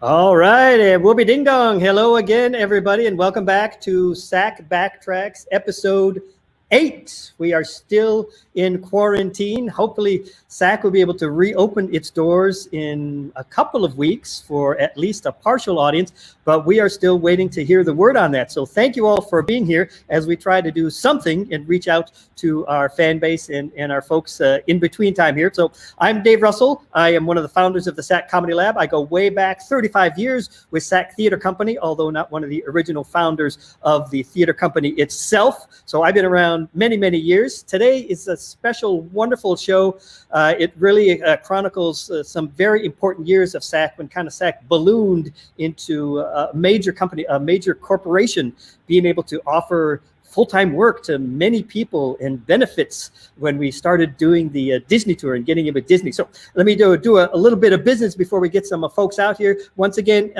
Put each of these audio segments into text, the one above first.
All right, and whoopie ding dong. Hello again, everybody, and welcome back to SAK Backtracks episode 8. We are still in quarantine. Hopefully, SAK will be able to reopen its doors in a couple of weeks for at least a partial audience, but we are still waiting to hear the word on that. So thank you all for being here as we try to do something and reach out to our fan base and our folks in between time here. So I'm Dave Russell. I am one of the founders of the SAK Comedy Lab. I go way back 35 years with SAK Theater Company, although not one of the original founders of the theater company itself. So I've been around many, many years. Today is a special, wonderful show. It really chronicles some very important years of SAK when kind of SAK ballooned into a major company, a major corporation, being able to offer full-time work to many people and benefits when we started doing the Disney tour and getting in with Disney. So let me do a little bit of business before we get some folks out here. Once again,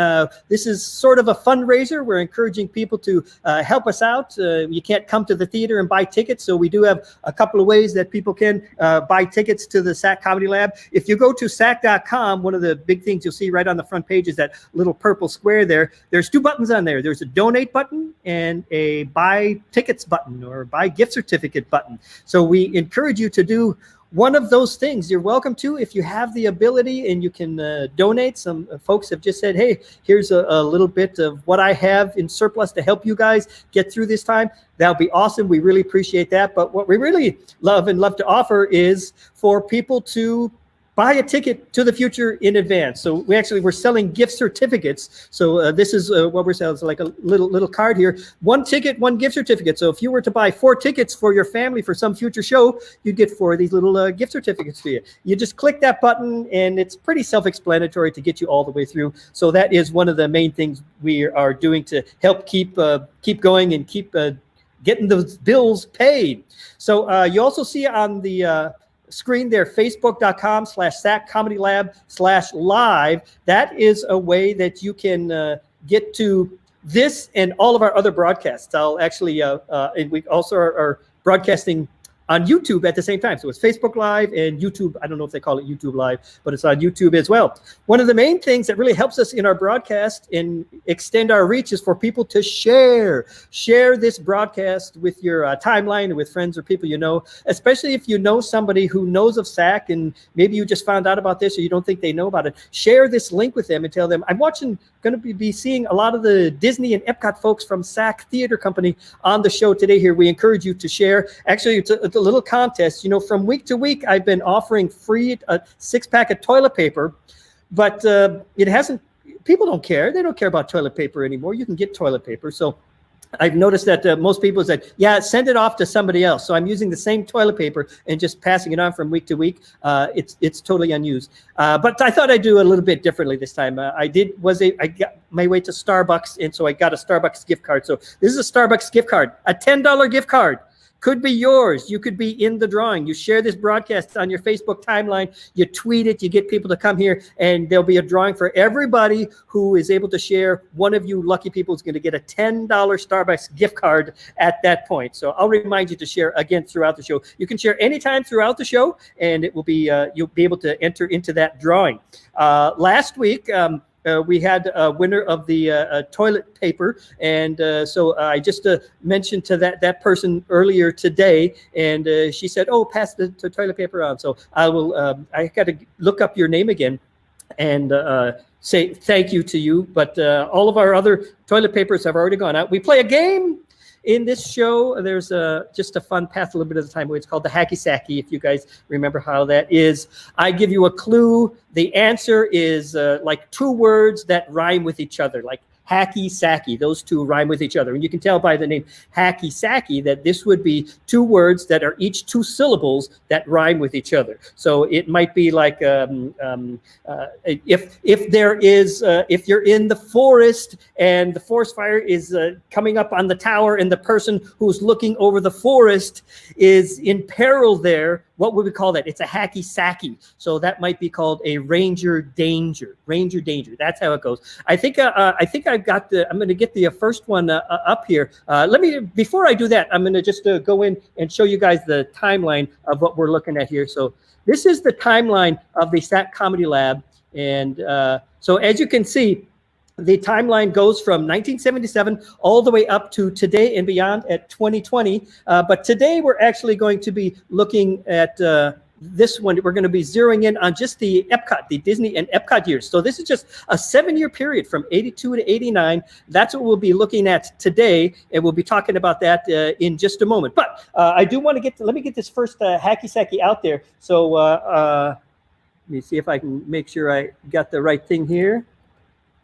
this is sort of a fundraiser. We're encouraging people to help us out. You can't come to the theater and buy tickets, so we do have a couple of ways that people can buy tickets to the SAK Comedy Lab. If you go to SAK.com, one of the big things you'll see right on the front page is that little purple square there. There's two buttons on there. There's a donate button and a buy tickets button or buy gift certificate button. So we encourage you to do one of those things. You're welcome to if you have the ability and you can donate. Some folks have just said, hey, here's a little bit of what I have in surplus to help you guys get through this time. That'll be awesome. We really appreciate that. But what we really love to offer is for people to buy a ticket to the future in advance. So we're selling gift certificates. So this is what we're selling. It's like a little card here. 1 ticket, 1 gift certificate. So if you were to buy 4 tickets for your family for some future show, you'd get 4 of these little gift certificates for you. You just click that button and it's pretty self-explanatory to get you all the way through. So that is one of the main things we are doing to help keep going and keep getting those bills paid. So you also see on the screen there, facebook.com/SAKComedyLab/live. That is a way that you can get to this and all of our other broadcasts. I'll actually, and we also are broadcasting on YouTube at the same time. So it's Facebook Live and YouTube. I don't know if they call it YouTube Live, but it's on YouTube as well. One of the main things that really helps us in our broadcast and extend our reach is for people to share this broadcast with your timeline and with friends or people you know, especially if you know somebody who knows of SAK and maybe you just found out about this or you don't think they know about it. Share this link with them and tell them, I'm going to be seeing a lot of the Disney and Epcot folks from SAK Theater Company on the show today here. We encourage you to share. Actually, it's a little contest. You know, from week to week, I've been offering free a 6-pack of toilet paper, but it hasn't, people don't care. They don't care about toilet paper anymore. You can get toilet paper. So I've noticed that most people said, yeah, send it off to somebody else. So I'm using the same toilet paper and just passing it on from week to week. It's totally unused. But I thought I'd do a little bit differently this time. I got my way to Starbucks, and so I got a Starbucks gift card. So this is a Starbucks gift card, a $10 gift card. Could be yours. You could be in the drawing. You share this broadcast on your Facebook timeline. You tweet it. You get people to come here, and there'll be a drawing for everybody who is able to share. One of you lucky people is going to get a $10 Starbucks gift card at that point. So I'll remind you to share again throughout the show. You can share anytime throughout the show, and it will be you'll be able to enter into that drawing. Last week, we had a winner of the toilet paper, and so I just mentioned to that person earlier today, and she said, "Oh, pass the toilet paper on." So I will. I got to look up your name again, and say thank you to you. But all of our other toilet papers have already gone out. We play a game in this show. There's just a fun path a little bit of the time where it's called the hacky sacky, if you guys remember how that is. I give you a clue. The answer is like 2 words that rhyme with each other, like hacky sacky. Those 2 rhyme with each other. And you can tell by the name hacky sacky that this would be 2 words that are each 2 syllables that rhyme with each other. So it might be like if you're in the forest and the forest fire is coming up on the tower and the person who's looking over the forest is in peril there, what would we call that? It's a hacky sacky. So that might be called a ranger danger. Ranger danger. That's how it goes. I think I've got I'm going to get the first one up here. Before I do that, I'm going to just go in and show you guys the timeline of what we're looking at here. So this is the timeline of the SAK Comedy Lab. And so as you can see, the timeline goes from 1977 all the way up to today and beyond at 2020. But today we're actually going to be looking at this one. We're going to be zeroing in on just the Epcot, the Disney and Epcot years. So this is just a 7-year period from 82 to 89. That's what we'll be looking at today. And we'll be talking about that in just a moment. But I do want to let me get this first hacky sacky out there. So let me see if I can make sure I got the right thing here.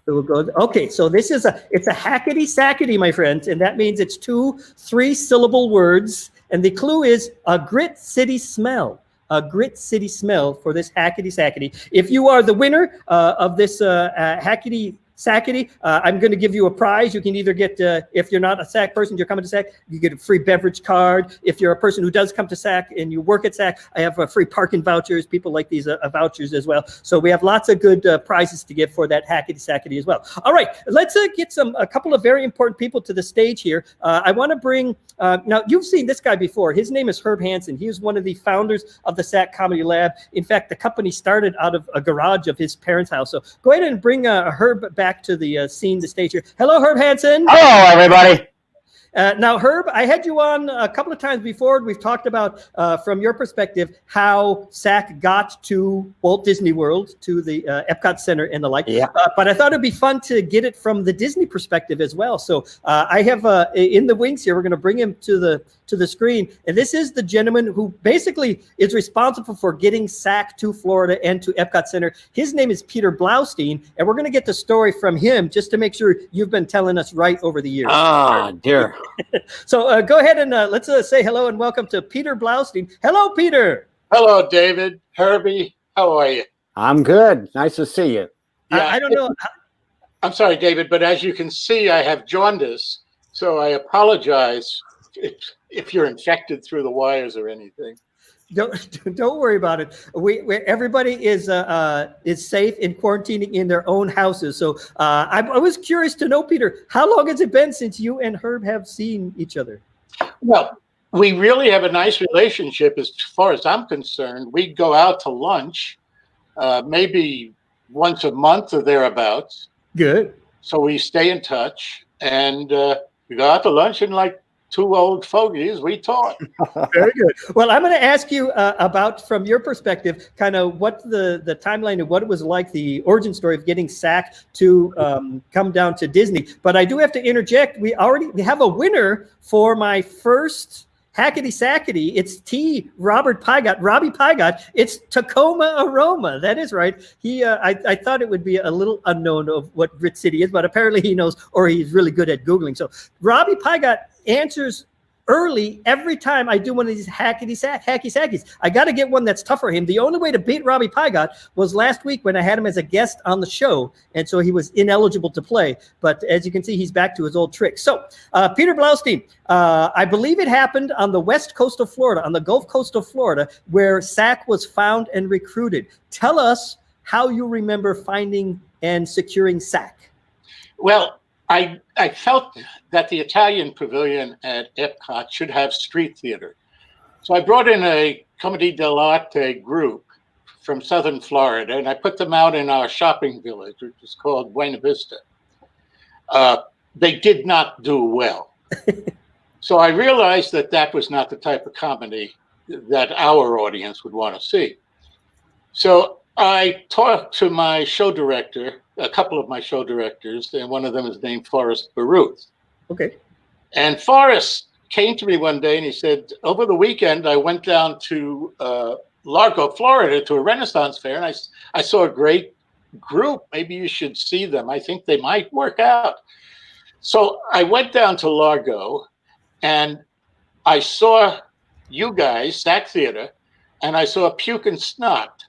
So we'll go, okay, so it's a hackety sackety, my friends, and that means it's 2 3-syllable words, and the clue is a grit city smell. A grit city smell for this hackety sackety. If you are the winner of this hackety sackety, I'm going to give you a prize. You can either get, if you're not a SAK person, you're coming to SAK, you get a free beverage card. If you're a person who does come to SAK and you work at SAK, I have free parking vouchers. People like these vouchers as well. So we have lots of good prizes to give for that hackety sackety as well. All right, let's get a couple of very important people to the stage here. I want to bring, now you've seen this guy before. His name is Herb Hanson. He is one of the founders of the SAK Comedy Lab. In fact, the company started out of a garage of his parents' house. So go ahead and bring Herb back to the scene, the stage here. Hello, Herb Hanson. Hello, everybody. Now, Herb, I had you on a couple of times before. We've talked about, from your perspective, how SAK got to Walt Disney World, to the Epcot Center and the like. Yeah. But I thought it'd be fun to get it from the Disney perspective as well. So I have in the wings here, we're going to bring him to the screen. And this is the gentleman who basically is responsible for getting SAK to Florida and to Epcot Center. His name is Peter Blaustein, and we're going to get the story from him just to make sure you've been telling us right over the years. Ah, dear. So go ahead and let's say hello and welcome to Peter Blaustein. Hello, Peter. Hello, David. Herbie, how are you? I'm good. Nice to see you. Yeah, I don't know. I'm sorry, David, but as you can see, I have jaundice, so I apologize if you're infected through the wires or anything. Don't worry about it. Everybody is safe in quarantining in their own houses. So I was curious to know, Peter, how long has it been since you and Herb have seen each other? Well, we really have a nice relationship as far as I'm concerned. We go out to lunch maybe once a month or thereabouts. Good. So we stay in touch, and we go out to lunch, and like 2 old fogies, we talk. Very good. Well, I'm going to ask you about, from your perspective, kind of what the timeline of what it was like, the origin story of getting SAK to come down to Disney. But I do have to interject. We have a winner for my first hackety sackety. It's Robbie Pygott. It's Tacoma Aroma. That is right. He I thought it would be a little unknown of what Grit City is, but apparently he knows, or he's really good at Googling. So Robbie Pygott answers early every time I do one of these hacky sackies. I got to get one that's tough for him. The only way to beat Robbie Pygott was last week when I had him as a guest on the show, and so he was ineligible to play. But as you can see, he's back to his old tricks. So Peter Blaustein, I believe it happened on the west coast of Florida, on the Gulf Coast of Florida, where SAK was found and recruited. Tell us how you remember finding and securing SAK. Well, I felt that the Italian pavilion at Epcot should have street theater. So I brought in a Comedy dell'arte group from southern Florida, and I put them out in our shopping village, which is called Buena Vista. They did not do well. So I realized that was not the type of comedy that our audience would want to see. So I talked to my show director, a couple of my show directors, and one of them is named Forrest Baruth. Okay. And Forrest came to me one day and he said, over the weekend, I went down to Largo, Florida, to a Renaissance fair, and I saw a great group. Maybe you should see them. I think they might work out. So I went down to Largo and I saw you guys, SAK Theater, and I saw Puke and Snot.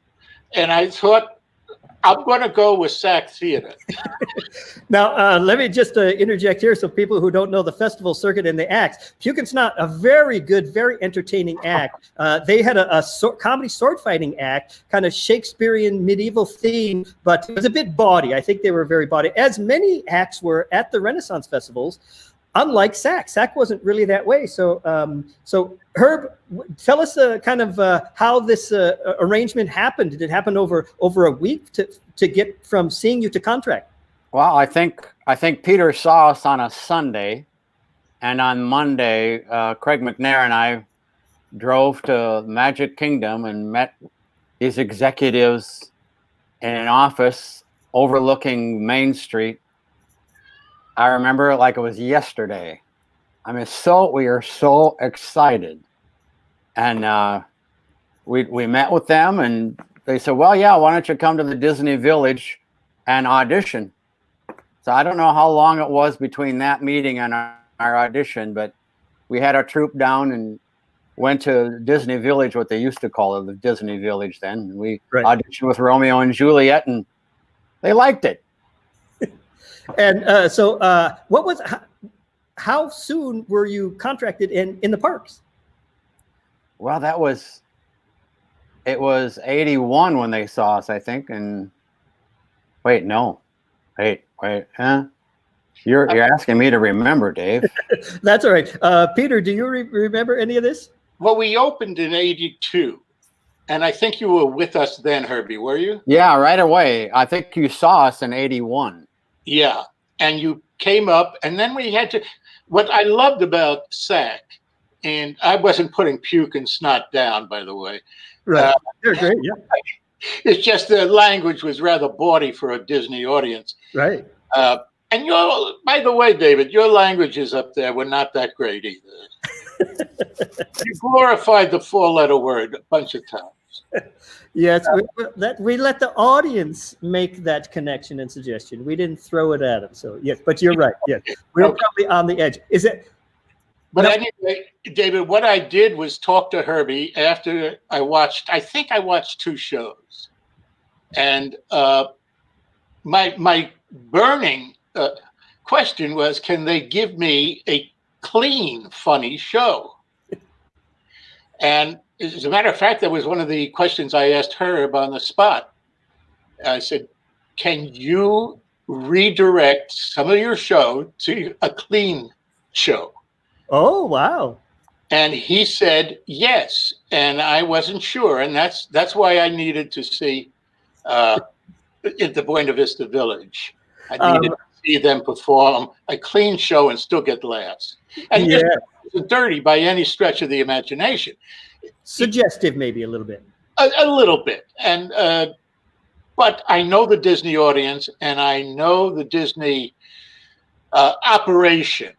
And I thought, I'm going to go with SAK Theater. Now, let me just interject here. So people who don't know the festival circuit and the acts, Puke and Snot, a very good, very entertaining act. They had a comedy sword fighting act, kind of Shakespearean medieval theme, but it was a bit bawdy. I think they were very bawdy, as many acts were at the Renaissance festivals. unlike SAK. SAK wasn't really that way. So, so Herb, tell us kind of how this arrangement happened. Did it happen over a week to get from seeing you to contract? Well, I think Peter saw us on a Sunday, and on Monday, Craig McNair and I drove to Magic Kingdom and met these executives in an office overlooking Main Street. I remember it like it was yesterday. I mean, we are so excited, and we met with them, and they said, "Well, yeah, why don't you come to the Disney Village and audition?" So I don't know how long it was between that meeting and our audition, but we had our troupe down and went to Disney Village, what they used to call it, the Disney Village then. And we auditioned with Romeo and Juliet, and they liked it. And so how soon were you contracted in the parks? Well, it was 81 when they saw us, I think. And wait, huh? You're asking me to remember, Dave. That's all right. Peter, do you remember any of this? Well, we opened in 82, and I think you were with us then, Herbie, were you? Yeah, right away. I think you saw us in 81. Yeah, and you came up, and then we had to, what I loved about SAK, and I wasn't putting puke and snot down, by the way. Right. They're great, yeah. It's just the language was rather bawdy for a Disney audience. Right. And by the way, David, your languages up there were not that great either. You glorified the four-letter word a bunch of times. Yes, we let the audience make that connection and suggestion. We didn't throw it at them. So yes, but you're right. Yes, we were probably on the edge. Is it? But anyway, David, what I did was talk to Herbie after I think I watched 2 shows. And my burning question was, can they give me a clean, funny show? And as a matter of fact, that was one of the questions I asked Herb on the spot. I said, can you redirect some of your show to a clean show? Oh, wow. And he said yes, and I wasn't sure, and that's why I needed to see at the Buena Vista Village. I needed to see them perform a clean show and still get laughs. And it wasn't dirty by any stretch of the imagination. Suggestive, maybe a little bit. A little bit, and but I know the Disney audience, and I know the Disney operation.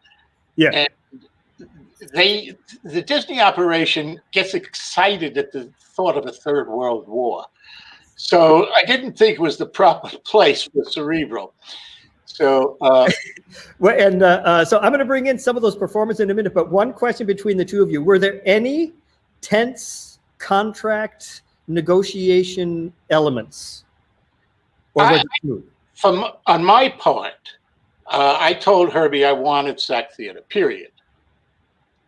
Yeah. And the Disney operation gets excited at the thought of a third world war. So I didn't think it was the proper place for cerebral. So, well, and so I'm going to bring in some of those performances in a minute, but one question between the two of you. Were there any tense contract negotiation elements? Or was it smooth? On my part, I told Herbie I wanted SAK Theater, period.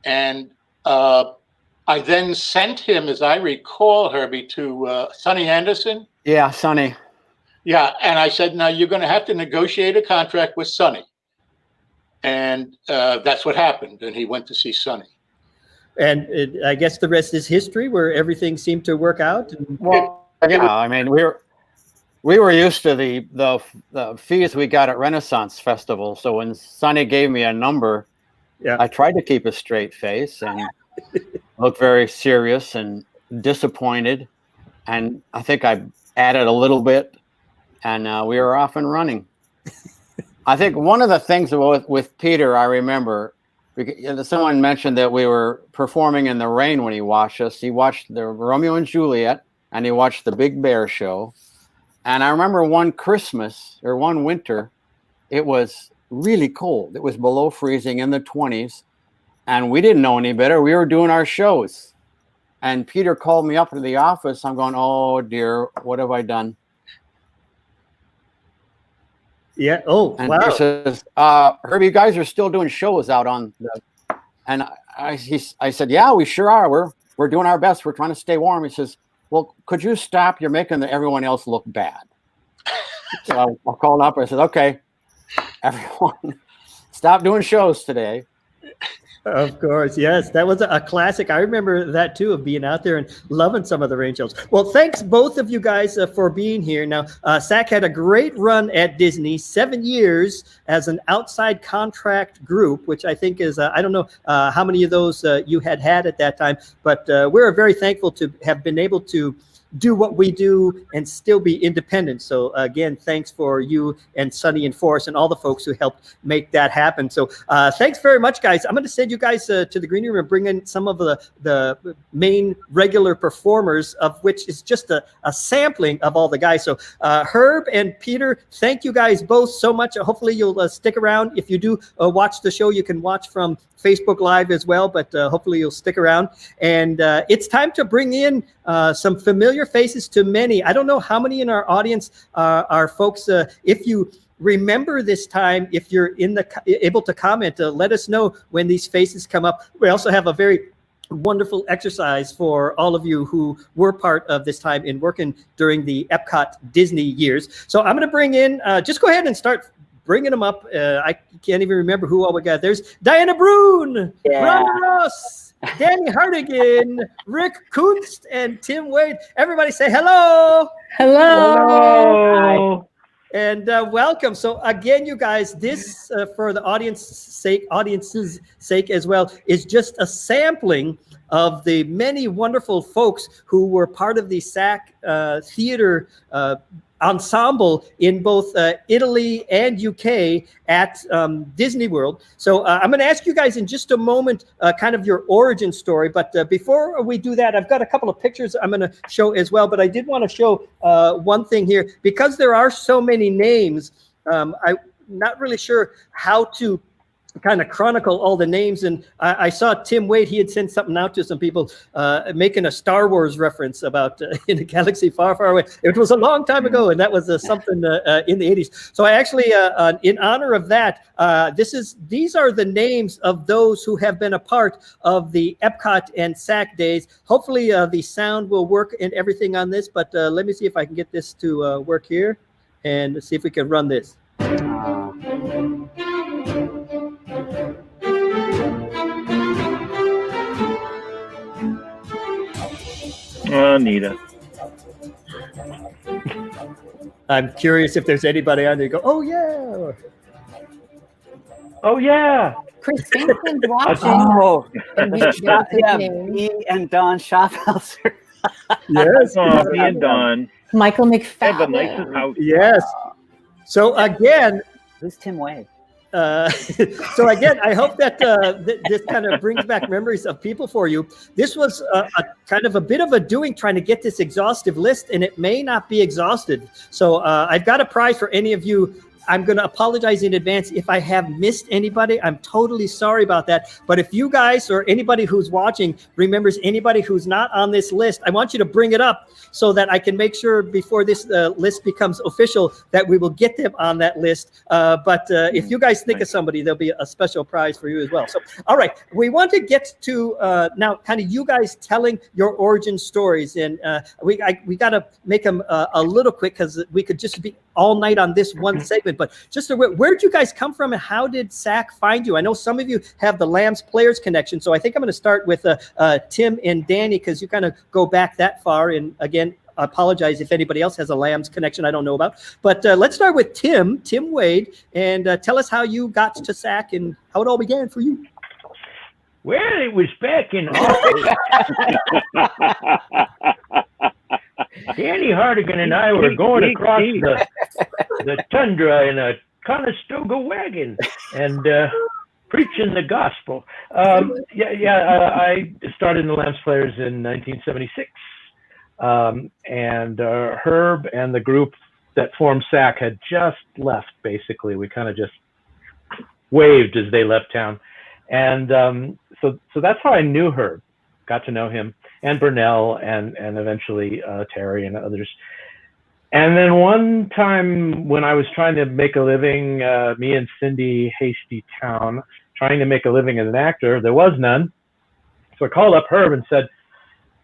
And I then sent him, as I recall, Herbie, to Sonny Anderson. Yeah, Sonny. Yeah, and I said, now you're going to have to negotiate a contract with Sonny. And that's what happened. And he went to see Sonny. And I guess the rest is history, where everything seemed to work out. Well, yeah, I mean, we were used to the fees we got at Renaissance Festival. So when Sonny gave me a number, I tried to keep a straight face and look very serious and disappointed. And I think I added a little bit, and we were off and running. I think one of the things with Peter, I remember, someone mentioned that we were performing in the rain when he watched us. He watched the Romeo and Juliet, and he watched the Big Bear show. And I remember one Christmas or one winter, it was really cold. It was below freezing in the 20s, and we didn't know any better. We were doing our shows, and Peter called me up to the office. I'm going, oh dear, what have I done? Yeah. Oh, and wow. He says, Herb, you guys are still doing shows out on the, and I said, yeah, we sure are. We're doing our best. We're trying to stay warm. He says, well, could you stop? You're making everyone else look bad. So I called up. I said, okay, everyone Stop doing shows today. Of course, yes, that was a classic. I remember that too, of being out there and loving some of the range shows. Well, thanks both of you guys for being here. Now, SAK had a great run at Disney, 7 years as an outside contract group, which I think is, I don't know how many of those you had at that time, but we're very thankful to have been able to do what we do and still be independent. So again, thanks for you and Sonny and Forrest and all the folks who helped make that happen. So thanks very much, guys. I'm going to send you guys to the green room and bring in some of the main regular performers, of which is just a sampling of all the guys. So Herb and Peter, thank you guys both so much. Hopefully you'll stick around. If you do watch the show, you can watch from Facebook Live as well, but hopefully you'll stick around. And it's time to bring in some familiar faces to many. I don't know how many in our audience are folks. If you remember this time, if you're able to comment, let us know when these faces come up. We also have a very wonderful exercise for all of you who were part of this time in working during the Epcot Disney years. So I'm going to bring in, just go ahead and start bringing them up. I can't even remember who all we got. There's Diana Brune, Rhonda Day Ross, Danny Hartigan, Rick Kunst, and Tim Wade. Everybody say hello. Hello. And welcome. So again, you guys, this for the audience's sake as well, is just a sampling of the many wonderful folks who were part of the SAK theater ensemble in both Italy and UK at Disney World. So I'm going to ask you guys in just a moment kind of your origin story. But before we do that, I've got a couple of pictures I'm going to show as well. But I did want to show one thing here. Because there are so many names, I'm not really sure how to kind of chronicle all the names. And I saw Tim Wade, he had sent something out to some people making a Star Wars reference about in a galaxy far, far away. It was a long time ago, and that was something in the 80s. So I actually, in honor of that, these are the names of those who have been a part of the Epcot and SAK days. Hopefully the sound will work and everything on this, but let me see if I can get this to work here, and see if we can run this. Nita. I'm curious if there's anybody on there go, oh yeah. Oh yeah. Chris Hanson's watching. Oh, yeah, me and Don Schaffhauser. Yes. Me and Don. Michael They have the McFadden. nicest house. Yes. So again, Who's Tim Wade? so again, I hope that this kind of brings back memories of people for you. This was a kind of a bit of a doing trying to get this exhaustive list, and it may not be exhausted. So I've got a prize for any of you. I'm going to apologize in advance if I have missed anybody. I'm totally sorry about that. But if you guys or anybody who's watching remembers anybody who's not on this list, I want you to bring it up so that I can make sure before this list becomes official that we will get them on that list. But if you guys think of somebody, there'll be a special prize for you as well. So, all right, we want to get to now kind of you guys telling your origin stories. And we got to make them a little quick because we could just be all night on this one segment. But just where'd you guys come from and how did SAK find you? I know some of you have the Lambs Players connection. So I think I'm going to start with Tim and Danny because you kind of go back that far. And again, I apologize if anybody else has a Lambs connection I don't know about. But let's start with Tim Wade, and tell us how you got to SAK and how it all began for you. Well, it was back in August. Danny Hartigan and I were going across the tundra in a Conestoga wagon and preaching the gospel. I started in the Lambs Players in 1976. And Herb and the group that formed SAK had just left, basically. We kind of just waved as they left town. And so that's how I knew Herb, got to know him, and Burnell, and eventually Terry and others. And then one time when I was trying to make a living, me and Cindy Hasty Town, trying to make a living as an actor, there was none. So I called up Herb and said,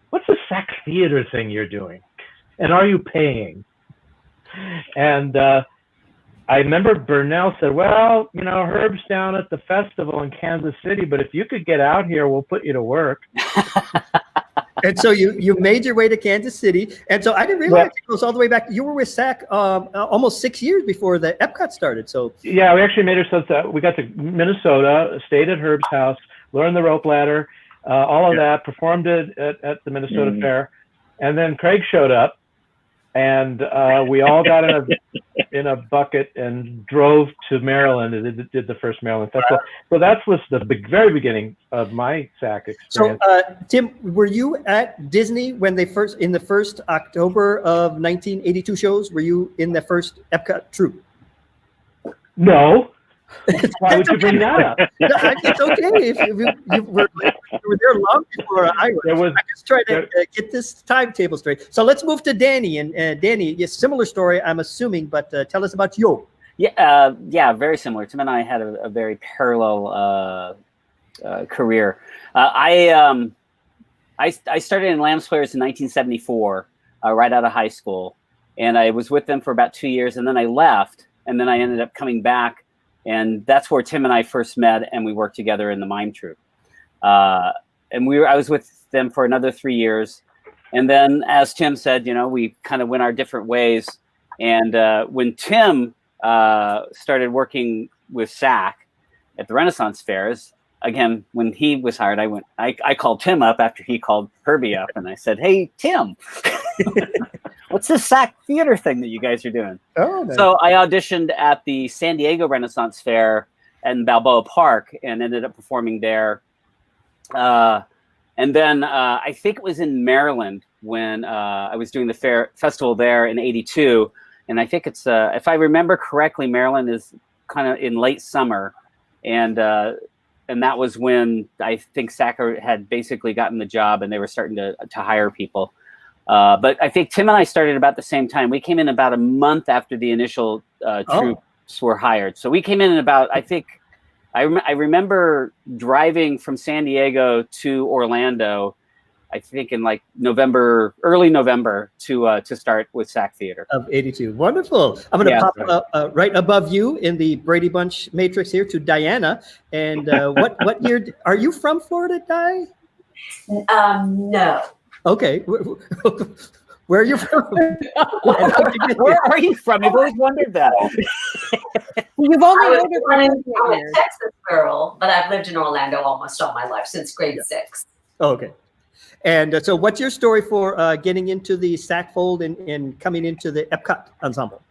"What's the SAK theater thing you're doing? And are you paying?" And I remember Burnell said, well, you know, Herb's down at the festival in Kansas City, but if you could get out here, we'll put you to work. And so you made your way to Kansas City. And so I didn't realize it goes all the way back. You were with SAK almost 6 years before the Epcot started. So yeah, we actually made ourselves we got to Minnesota, stayed at Herb's house, learned the rope ladder, all of that, performed it at the Minnesota Fair. And then Craig showed up, and we all got in a bucket and drove to Maryland and did the first Maryland Festival. So that was the very beginning of my SAK experience. So, Tim, were you at Disney when in the first October of 1982 shows? Were you in the first Epcot troupe? No. Why would you bring that up? It's okay if you were there long before I was. I just trying to get this timetable straight. So let's move to Danny. And Danny, a similar story, I'm assuming, but tell us about you. Yeah, very similar. Tim and I had a very parallel career. I started in Lambs Players in 1974, right out of high school, and I was with them for about 2 years, and then I left, and then I ended up coming back. And that's where Tim and I first met, and we worked together in the mime troupe. And I was with them for another 3 years. And then, as Tim said, you know, we kind of went our different ways. And when Tim started working with SAK at the Renaissance fairs, again, when he was hired, I called Tim up after he called Herbie up, and I said, "Hey, Tim, what's this SAK theater thing that you guys are doing?" Oh, nice. So I auditioned at the San Diego Renaissance Fair in Balboa Park and ended up performing there. And then I think it was in Maryland when I was doing the festival there in '82. And I think it's, if I remember correctly, Maryland is kind of in late summer. And that was when I think SAK had basically gotten the job and they were starting to hire people. But I think Tim and I started about the same time. We came in about a month after the initial troops were hired. So we came in about, I think, I remember driving from San Diego to Orlando, I think in like early November to start with SAK Theater. Of '82. Wonderful. I'm going to pop up right above you in the Brady Bunch matrix here to Diana. And what year, are you from Florida, Di? No. Okay. Where are you from? Where are you from? I've always wondered that. You've only I'm a Texas girl, but I've lived in Orlando almost all my life, since grade 6. Okay. And so what's your story for getting into the SAK fold and coming into the Epcot ensemble?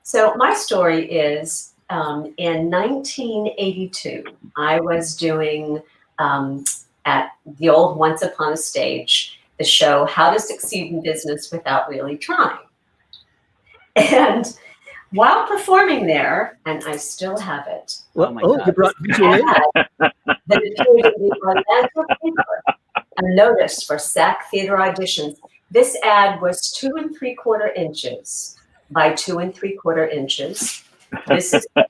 So my story is in 1982, I was doing at the old Once Upon a Stage, the show How to Succeed in Business Without Really Trying. And while performing there, and I still have it. Well, you brought visual in. A notice for SAK theater auditions. This ad was 2 3/4 inches by 2 3/4 inches. This is the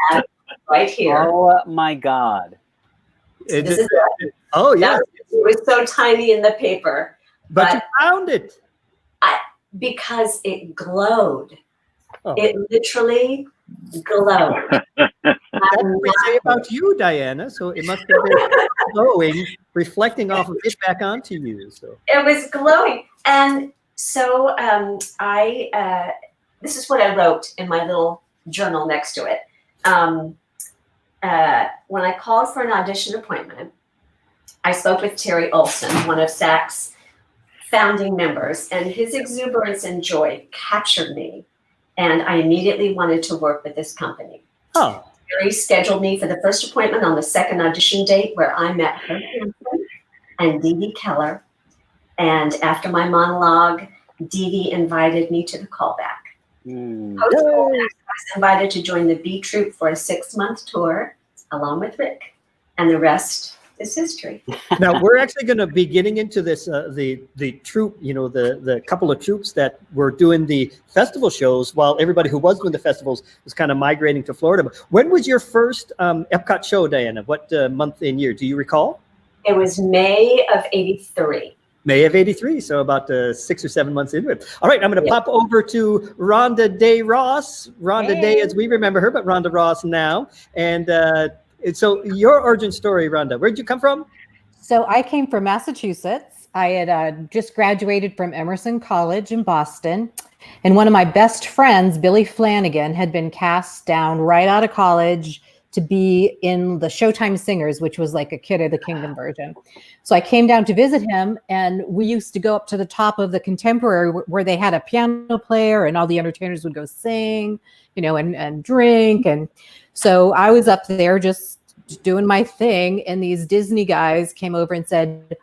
ad right here. Oh my God. This is it. Oh, yeah. It was so tiny in the paper. But you found it. Because it glowed. Oh. It literally glowed. That's what we say about you, Diana. So it must have been glowing, reflecting off of it back onto you. So it was glowing. And so this is what I wrote in my little journal next to it. When I called for an audition appointment, I spoke with Terry Olson, one of SAK's founding members, and his exuberance and joy captured me. And I immediately wanted to work with this company. Oh. Terry scheduled me for the first appointment on the second audition date, where I met Hanson and Dee Dee Keller. And after my monologue, Dee Dee invited me to the callback. Post-callback, I was invited to join the B Troupe for a 6-month tour, along with Rick. And the rest is history. Now we're actually going to be getting into this, the troupe, you know, the couple of troupes that were doing the festival shows while everybody who was doing the festivals was kind of migrating to Florida. But when was your first Epcot show, Diana? What month and year? Do you recall? It was May of '83. May of '83, so about 6 or 7 months into it. All right, I'm going to pop over to Rhonda Day Ross. Rhonda Day, as we remember her, but Rhonda Ross now. And so your origin story, Rhonda, where'd you come from? So I came from Massachusetts. I had just graduated from Emerson College in Boston. And one of my best friends, Billy Flanagan, had been cast down right out of college to be in the Showtime Singers, which was like a Kid of the Kingdom version. So I came down to visit him, and we used to go up to the top of the Contemporary where they had a piano player and all the entertainers would go sing, you know, and drink. And so I was up there just doing my thing, and these Disney guys came over and said,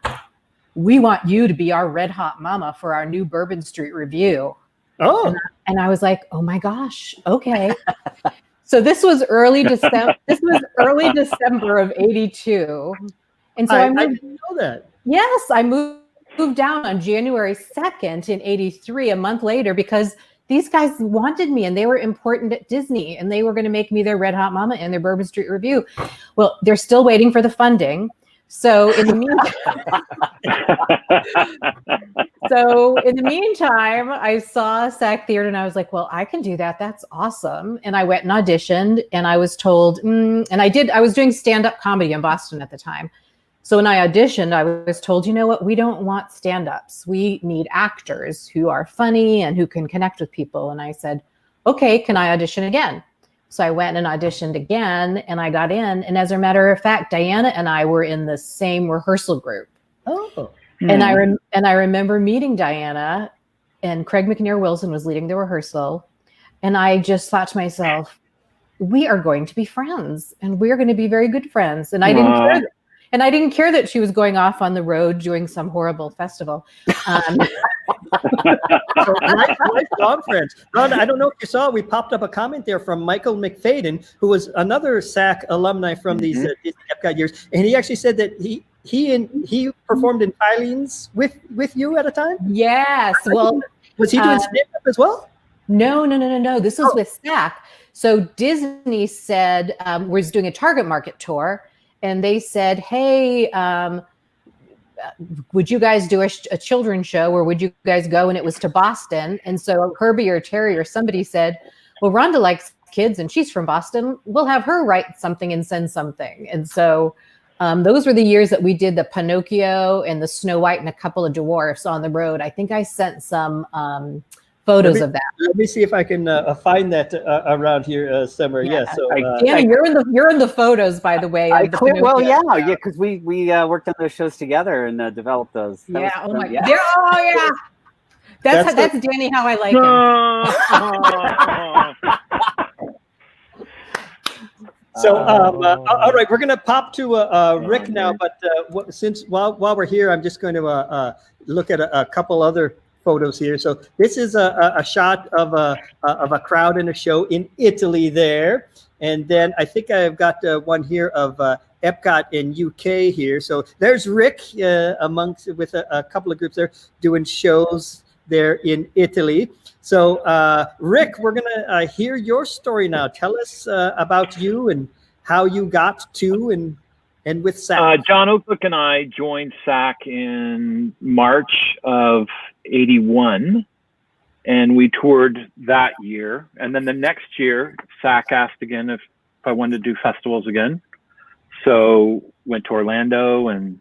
"We want you to be our red hot mama for our new Bourbon Street review." Oh. And I was like, "Oh my gosh, okay." So this was early December. This was early December of '82, and so I didn't know that. Yes, I moved down on January 2nd in '83, a month later, because these guys wanted me and they were important at Disney, and they were going to make me their red hot mama in their Bourbon Street review. Well, they're still waiting for the funding. So in the meantime, I saw SAK Theater and I was like, well, I can do that. That's awesome. And I went and auditioned, and I was told, I was doing stand-up comedy in Boston at the time. So when I auditioned, I was told, you know what, we don't want stand-ups. We need actors who are funny and who can connect with people. And I said, okay, can I audition again? So I went and auditioned again, and I got in. And as a matter of fact, Diana and I were in the same rehearsal group. Oh. And I remember meeting Diana, and Craig McNair Wilson was leading the rehearsal. And I just thought to myself, we are going to be friends, and we're going to be very good friends. And I didn't care. And I didn't care that she was going off on the road doing some horrible festival. So lifelong friends. Rhonda, I don't know if you saw, we popped up a comment there from Michael Mcfadden, who was another SAK alumni from these Disney Epcot years, and he actually said that he performed in Filings with you at a time. Yes. Well, was he doing stand-up as well? No. This was with SAK. So Disney said was doing a Target Market tour. And they said, hey, would you guys do a children's show, or would you guys go? And it was to Boston. And so Herbie or Terry or somebody said, well, Rhonda likes kids and she's from Boston. We'll have her write something and send something. And so those were the years that we did the Pinocchio and the Snow White and a couple of dwarfs on the road. I think I sent some photos of that. Let me see if I can find that around here somewhere. Yeah. So, Danny, you're in the photos, by the way. Because we worked on those shows together and developed those. That's Danny how I like him. So, all right, we're going to pop to Rick now. But since while we're here, I'm just going to look at a couple other photos here. So this is a shot of a crowd in a show in Italy there, and then I think I've got one here of Epcot in UK here. So there's Rick with a couple of groups there doing shows there in Italy. So Rick, we're gonna hear your story now. Tell us about you and how you got to and with SAK. John Oaklick and I joined SAK in March of '81, and we toured that year. And then the next year, SAK asked again if I wanted to do festivals again. So went to Orlando, and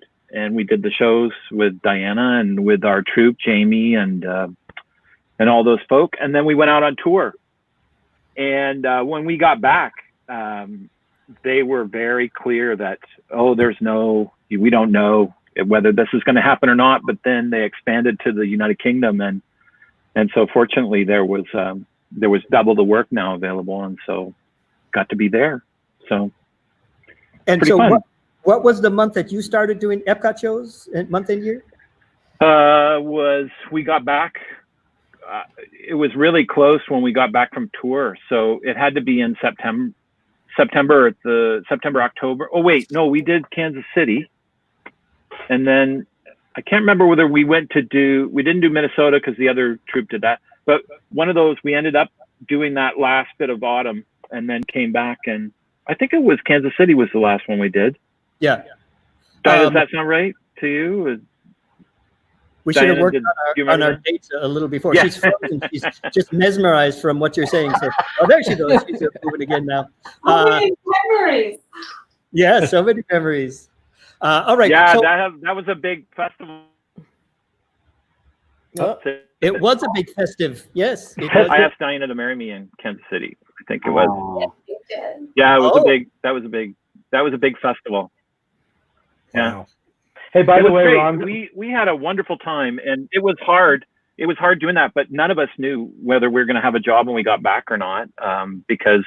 we did the shows with Diana and with our troupe, Jamie and all those folk. And then we went out on tour. And when we got back, they were very clear that, we don't know whether this is going to happen or not. But then they expanded to the United Kingdom, and so fortunately there was double the work now available, and so got to be there. So what was the month that you started doing Epcot shows? Month and year? We got back. It was really close when we got back from tour, so it had to be in September, October. Oh wait, no, we did Kansas City. And then I can't remember whether we didn't do Minnesota because the other troupe did that. But one of those, we ended up doing that last bit of autumn and then came back. And I think it was Kansas City was the last one we did. Yeah. Does that sound right to you? We should have Diana, worked on our dates a little before. Yeah. She's frozen. She's just mesmerized from what you're saying. So, there she goes. She's moving again now. Many memories. Yeah, so many memories. All right. Yeah, so, that was a big festival. it was a big festive. Yes. It was. I asked Diana to marry me in Kansas City. I think it was. Oh. You did. Yeah, it was Oh. That was a big festival. Yeah. Wow. Hey, by It the was way, great. Ron, We had a wonderful time, and it was hard. It was hard doing that, but none of us knew whether we were going to have a job when we got back or not, because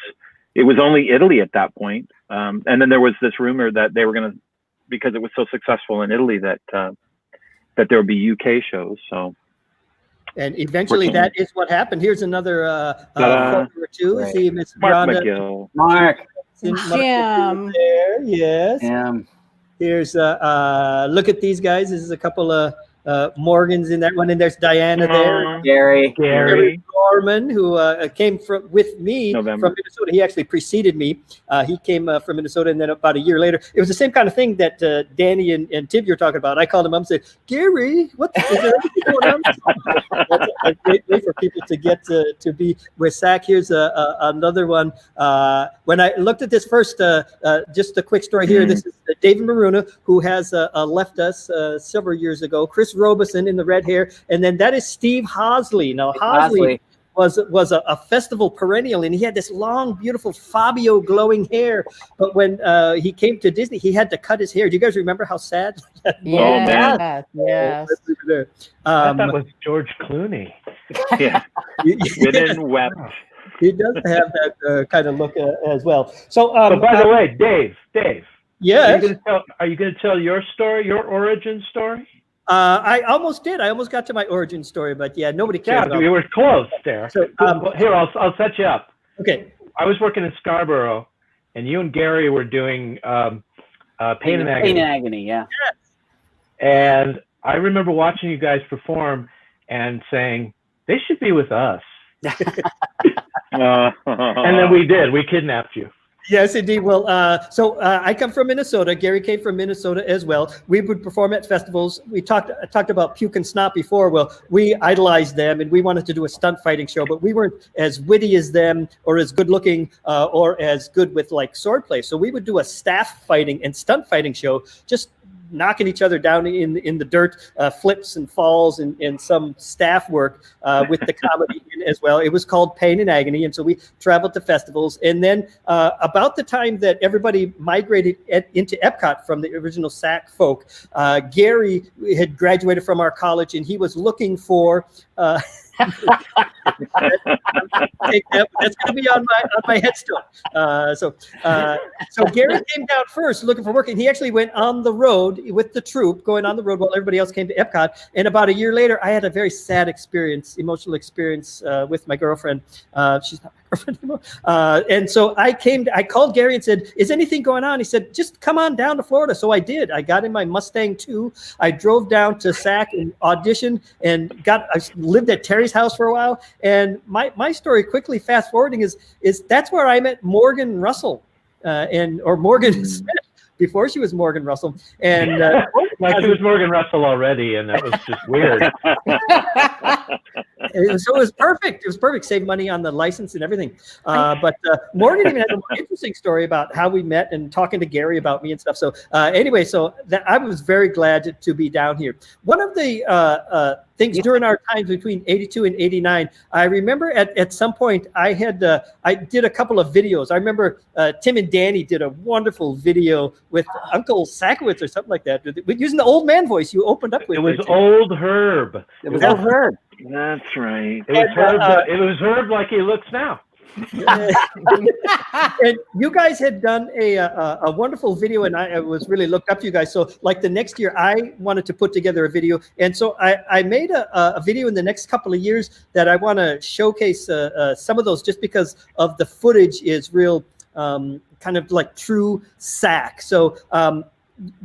it was only Italy at that point. And then there was this rumor that they were going to, because it was so successful in Italy, that there would be UK shows. So. And eventually that is what happened. Here's another photo or two. Right. See Miss Mark Rhonda. McGill. Mark. Jim. There, yes. Yeah. Here's look at these guys. This is a couple of Morgans in that one, and there's Diana there. Gary. Gorman, who came with me November. from Minnesota. He actually preceded me. He came from Minnesota, and then about a year later, it was the same kind of thing that Danny and Tib you're talking about. I called him up and said, "Gary, is there anything going on?" That's a great way for people to get to be with SAK. Here's another one. When I looked at this first, just a quick story here. This is David Maruna, who has left us several years ago. Chris Robeson in the red hair, and then that is Steve Hosley. Now Hosley was a festival perennial, and he had this long, beautiful Fabio glowing hair. But when he came to Disney, he had to cut his hair. Do you guys remember how sad? Yes. Yes. I thought it was George Clooney. Yeah. Within wept. He does have that kind of look as well. So, But by the way, Dave. yeah, Are you going to tell your story, your origin story? I almost did. I almost got to my origin story, but yeah, nobody cares. Yeah, you were close there. So, Here, I'll set you up. Okay. I was working in Scarborough, and you and Gary were doing Pain and Agony. Pain and Agony, yeah. And I remember watching you guys perform and saying, they should be with us. And then we did. We kidnapped you. Yes, indeed. Well, I come from Minnesota. Gary came from Minnesota as well. We would perform at festivals. We talked about Puke and Snot before. Well, we idolized them, and we wanted to do a stunt fighting show, but we weren't as witty as them, or as good looking, or as good with like swordplay. So we would do a staff fighting and stunt fighting show, just knocking each other down in the dirt, flips and falls, and some staff work with the comedy as well. It was called Pain and Agony, and so we traveled to festivals. And then about the time that everybody migrated into Epcot from the original SAK folk, Gary had graduated from our college, and he was looking for that's going to be on my headstone. So Gary came down first looking for work, and he actually went on the road with the troupe, going on the road while everybody else came to Epcot. And about a year later, I had a very sad emotional experience with my girlfriend. She's not my girlfriend anymore. And so I called Gary and said, "Is anything going on?" He said, "Just come on down to Florida." So I did. I got in my Mustang 2. I drove down to SAK and auditioned, and I lived at Terry's house for a while. And my story, quickly fast forwarding, is that's where I met Morgan Russell, or Morgan Smith, before she was Morgan Russell. And she was Morgan Russell already, and that was just weird. So it was perfect. It was perfect. Saved money on the license and everything. But Morgan even had a more interesting story about how we met and talking to Gary about me and stuff. So anyway, I was very glad to be down here. One of the things during our times between 82 and 89, I remember at some point I did a couple of videos. I remember Tim and Danny did a wonderful video with Uncle Sakowitz or something like that. Using the old man voice you opened up with. It was Old Herb. It was Old Herb. That's right. It was Herb. It was Herb like he looks now. And you guys had done a wonderful video, and I was really looked up to you guys. So like the next year, I wanted to put together a video, and so I made a video in the next couple of years that I want to showcase some of those, just because of the footage is real, kind of like true SAK. So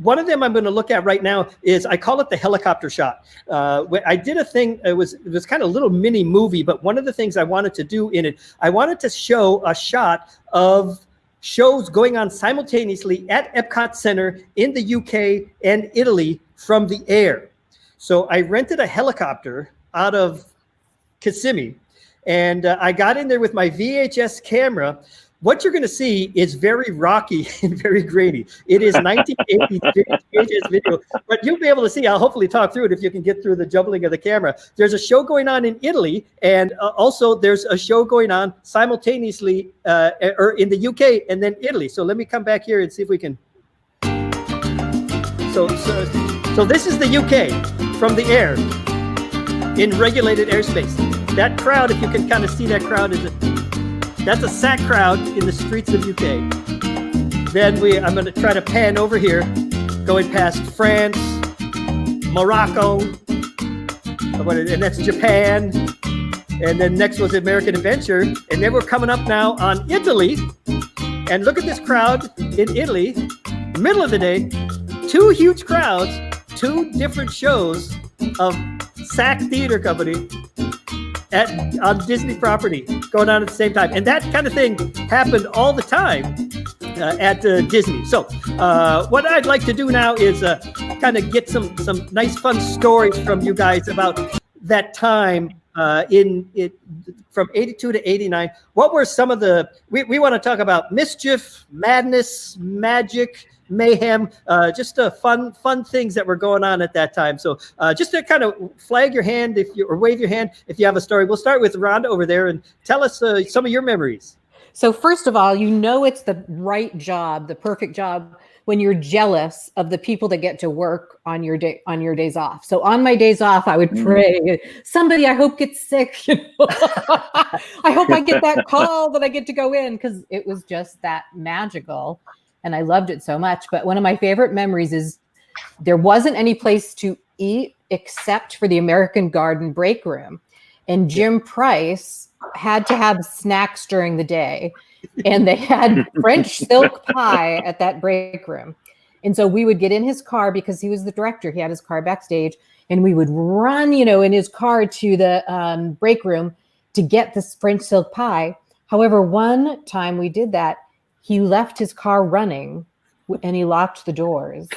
one of them I'm going to look at right now is, I call it the helicopter shot. I did a thing, it was kind of a little mini movie, but one of the things I wanted to do in it, I wanted to show a shot of shows going on simultaneously at Epcot Center in the UK and Italy from the air. So I rented a helicopter out of Kissimmee, and I got in there with my VHS camera. What you're going to see is very rocky and very grainy. It is 1980s VHS video, but you'll be able to see. I'll hopefully talk through it if you can get through the jumbling of the camera. There's a show going on in Italy, and also there's a show going on simultaneously or in the UK and then Italy. So let me come back here and see if we can. So this is the UK from the air in regulated airspace. That crowd, if you can kind of see that crowd, that's a SAK crowd in the streets of UK. Then I'm going to try to pan over here, going past France, Morocco, and that's Japan. And then next was American Adventure. And then we're coming up now on Italy. And look at this crowd in Italy, middle of the day, 2 huge crowds, 2 different shows of SAK Theater Company on Disney property going on at the same time. And that kind of thing happened all the time at Disney. So what I'd like to do now is kind of get some nice fun stories from you guys about that time from 82 to 89. What were some of the, we want to talk about mischief, madness, magic, mayhem, just fun things that were going on at that time. So just to kind of flag your hand or wave your hand if you have a story. We'll start with Rhonda over there and tell us some of your memories. So first of all, it's the right job, the perfect job, when you're jealous of the people that get to work on your days off. So on my days off, I would pray, somebody I hope gets sick. I hope I get that call that I get to go in, because it was just that magical. And I loved it so much. But one of my favorite memories is there wasn't any place to eat except for the American Garden break room. And Jim Price had to have snacks during the day. And they had French silk pie at that break room. And so we would get in his car, because he was the director. He had his car backstage. And we would run, in his car to the break room to get this French silk pie. However, one time we did that, he left his car running and he locked the doors.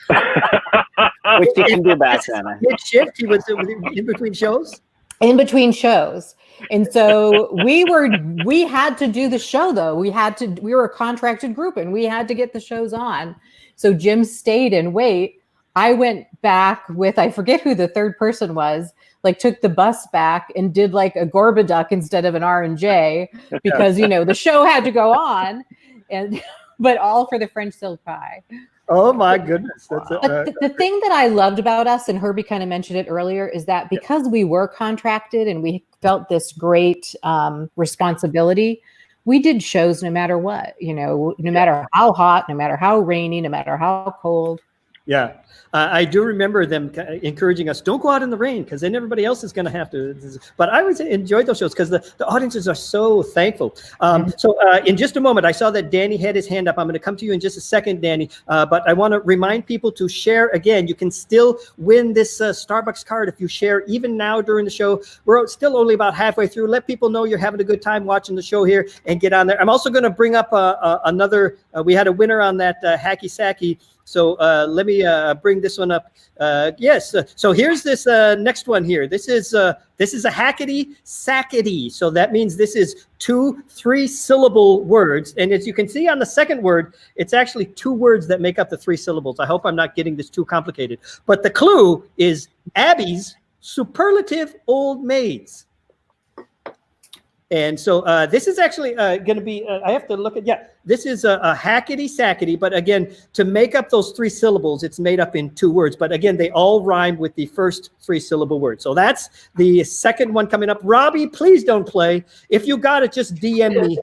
Which you can do back then. Mid-shift, he was in between shows? In between shows. And so we had to do the show, though. We were a contracted group and we had to get the shows on. So Jim stayed and wait. I went back with, I forget who the third person was, took the bus back and did a Gorbaduck instead of an R&J, because, the show had to go on. But all for the French silk pie. Oh my goodness. The thing that I loved about us, and Herbie kind of mentioned it earlier, is that because we were contracted and we felt this great responsibility, we did shows no matter what, no matter how hot, no matter how rainy, no matter how cold. Yeah. I do remember them encouraging us, don't go out in the rain, because then everybody else is going to have to. But I always enjoyed those shows because the audiences are so thankful. So in just a moment, I saw that Danny had his hand up. I'm going to come to you in just a second, Danny. But I want to remind people to share again. You can still win this Starbucks card if you share even now during the show. We're still only about halfway through. Let people know you're having a good time watching the show here and get on there. I'm also going to bring up another. We had a winner on that hacky sacky. So let me bring this one up. Yes. So here's this next one here. This is a hackety sackety. So that means this is 2 3-syllable words. And as you can see on the second word, it's actually 2 words that make up the 3 syllables. I hope I'm not getting this too complicated. But the clue is Abby's superlative old maids. And so this is actually going to be, I have to look at, this is a hackety sackety, but again, to make up those 3 syllables, it's made up in 2 words. But again, they all rhyme with the first 3-syllable word. So that's the second one coming up. Robbie, please don't play. If you got it, just DM me.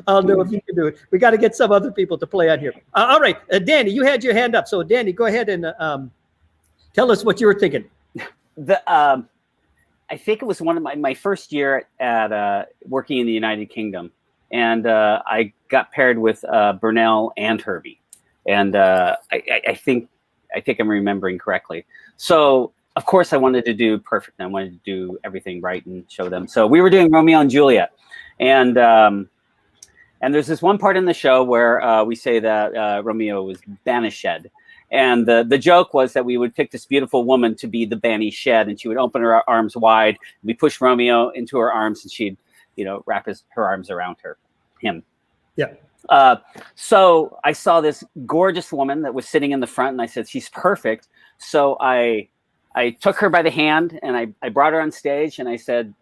I'll know if you can do it. We got to get some other people to play on here. All right, Danny, you had your hand up. So Danny, go ahead and tell us what you were thinking. I think it was one of my first year at working in the United Kingdom, and I got paired with Burnell and Herbie, and I think I'm remembering correctly. So of course I wanted to do perfect. I wanted to do everything right and show them. So we were doing Romeo and Juliet, and there's this one part in the show where we say that Romeo was banished, And the joke was that we would pick this beautiful woman to be the banished, and she would open her arms wide. We push Romeo into her arms, and she'd, wrap her arms around him. Yeah. So I saw this gorgeous woman that was sitting in the front, and I said, she's perfect. So I took her by the hand, and I brought her on stage, and I said,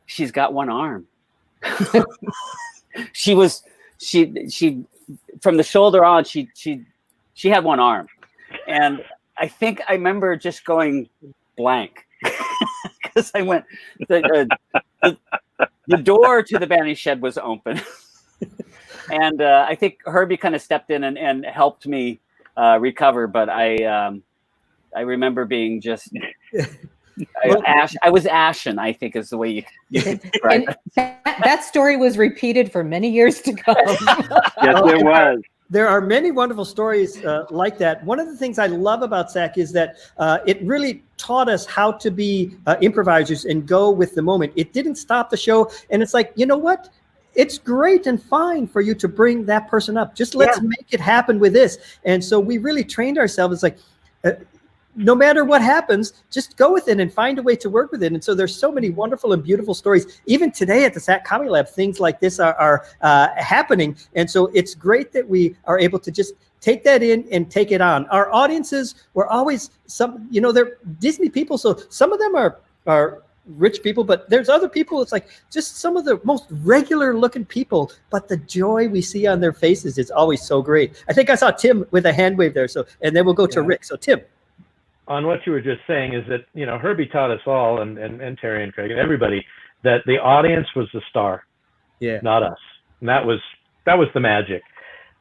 she's got one arm. she from the shoulder on, she had one arm. And I think I remember just going blank because I went, the door to the banning shed was open. And I think Herbie kind of stepped in and helped me recover. But I remember being just, I was ashen, I think is the way you could describe it. That story was repeated for many years to come. Yes, it was. There are many wonderful stories like that. One of the things I love about SAK is that it really taught us how to be improvisers and go with the moment. It didn't stop the show. And it's like, you know what? It's great and fine for you to bring that person up. Just let's make it happen with this. And so we really trained ourselves. It's like, no matter what happens, just go with it and find a way to work with it. And so there's so many wonderful and beautiful stories. Even today at the SAK Comedy Lab, things like this are happening. And so it's great that we are able to just take that in and take it on. Our audiences were always they're Disney people. So some of them are rich people, but there's other people. It's like just some of the most regular looking people, but the joy we see on their faces is always so great. I think I saw Tim with a hand wave there. So, and then we'll go to Rick. So Tim. On what you were just saying is that, Herbie taught us all, and Terry and Craig and everybody, that the audience was the star, not us. And that was the magic.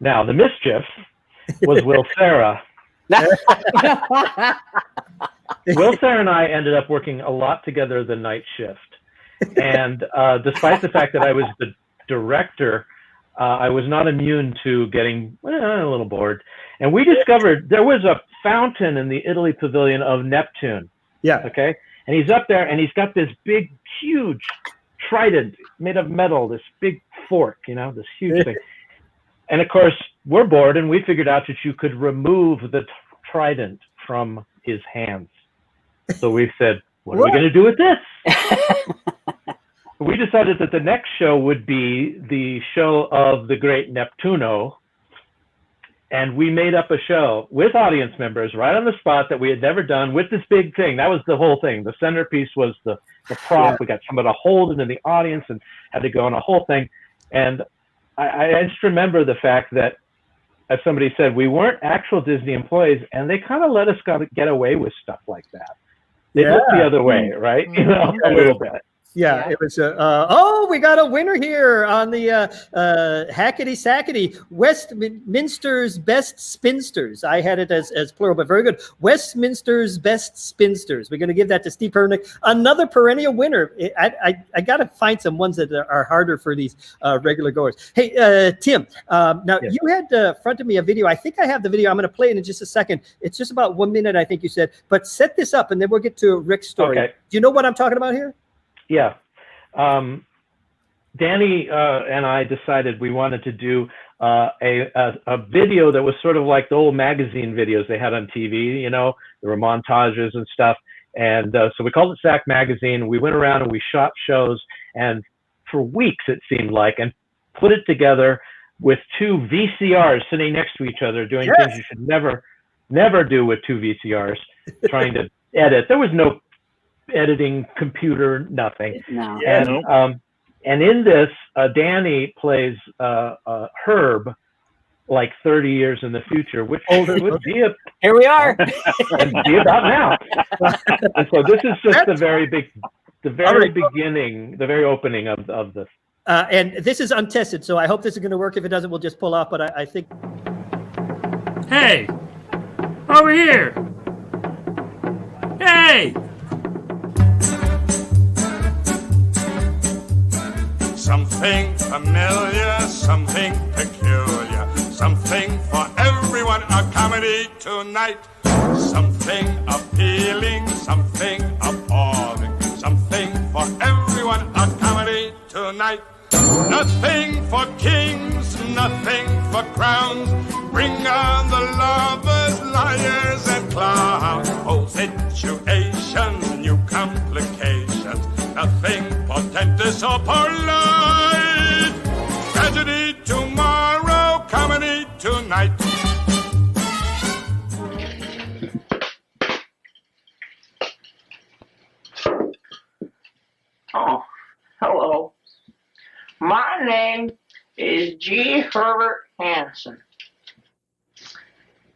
Now, the mischief was Will Serra. Will Serra and I ended up working a lot together the night shift. And despite the fact that I was the director, I was not immune to getting a little bored. And we discovered there was a fountain in the Italy Pavilion of Neptune. Yeah. Okay. And he's up there and he's got this big, huge trident made of metal, this big fork, this huge thing. And of course, we're bored and we figured out that you could remove the trident from his hands. So we said, what are we going to do with this? We decided that the next show would be the show of the Great Neptune. And we made up a show with audience members right on the spot that we had never done with this big thing. That was the whole thing. The centerpiece was the prop. Yeah. We got somebody to hold it in the audience and had to go on a whole thing. And I just remember the fact that, as somebody said, we weren't actual Disney employees, and they kind of let us get away with stuff like that. They looked the other way, right? A little bit. Yeah, it was. We got a winner here on the Hackety Sackety Westminster's Best Spinsters. I had it as plural, but very good. Westminster's Best Spinsters. We're going to give that to Steve Pernick, another perennial winner. I got to find some ones that are harder for these regular goers. Hey, Tim. Now you had fronted me a video. I think I have the video. I'm going to play it in just a second. It's just about 1 minute, I think you said. But set this up, and then we'll get to Rick's story. Okay. Do you know what I'm talking about here? Yeah. Danny and I decided we wanted to do a video that was sort of like the old magazine videos they had on TV, there were montages and stuff. And so we called it SAK Magazine. We went around and we shot shows, and for weeks it seemed like, and put it together with two VCRs sitting next to each other, doing things you should never do with two VCRs, trying to edit. There was no editing computer, nothing. No. And in this, Danny plays Herb, like 30 years in the future, which would be here we are, and be about now. And so this is just the very beginning, the very opening of this. And this is untested, so I hope this is going to work. If it doesn't, we'll just pull off. But I think. Hey, over here. Hey. Something familiar, something peculiar, something for everyone, a comedy tonight. Something appealing, something appalling, something for everyone, a comedy tonight. Nothing for kings, nothing for crowns, bring on the lovers. liars and clowns. Whole situation, new complications. Nothing portentous or polite. Tragedy tomorrow, comedy tonight. Oh, hello. My name is G. Herbert Hanson.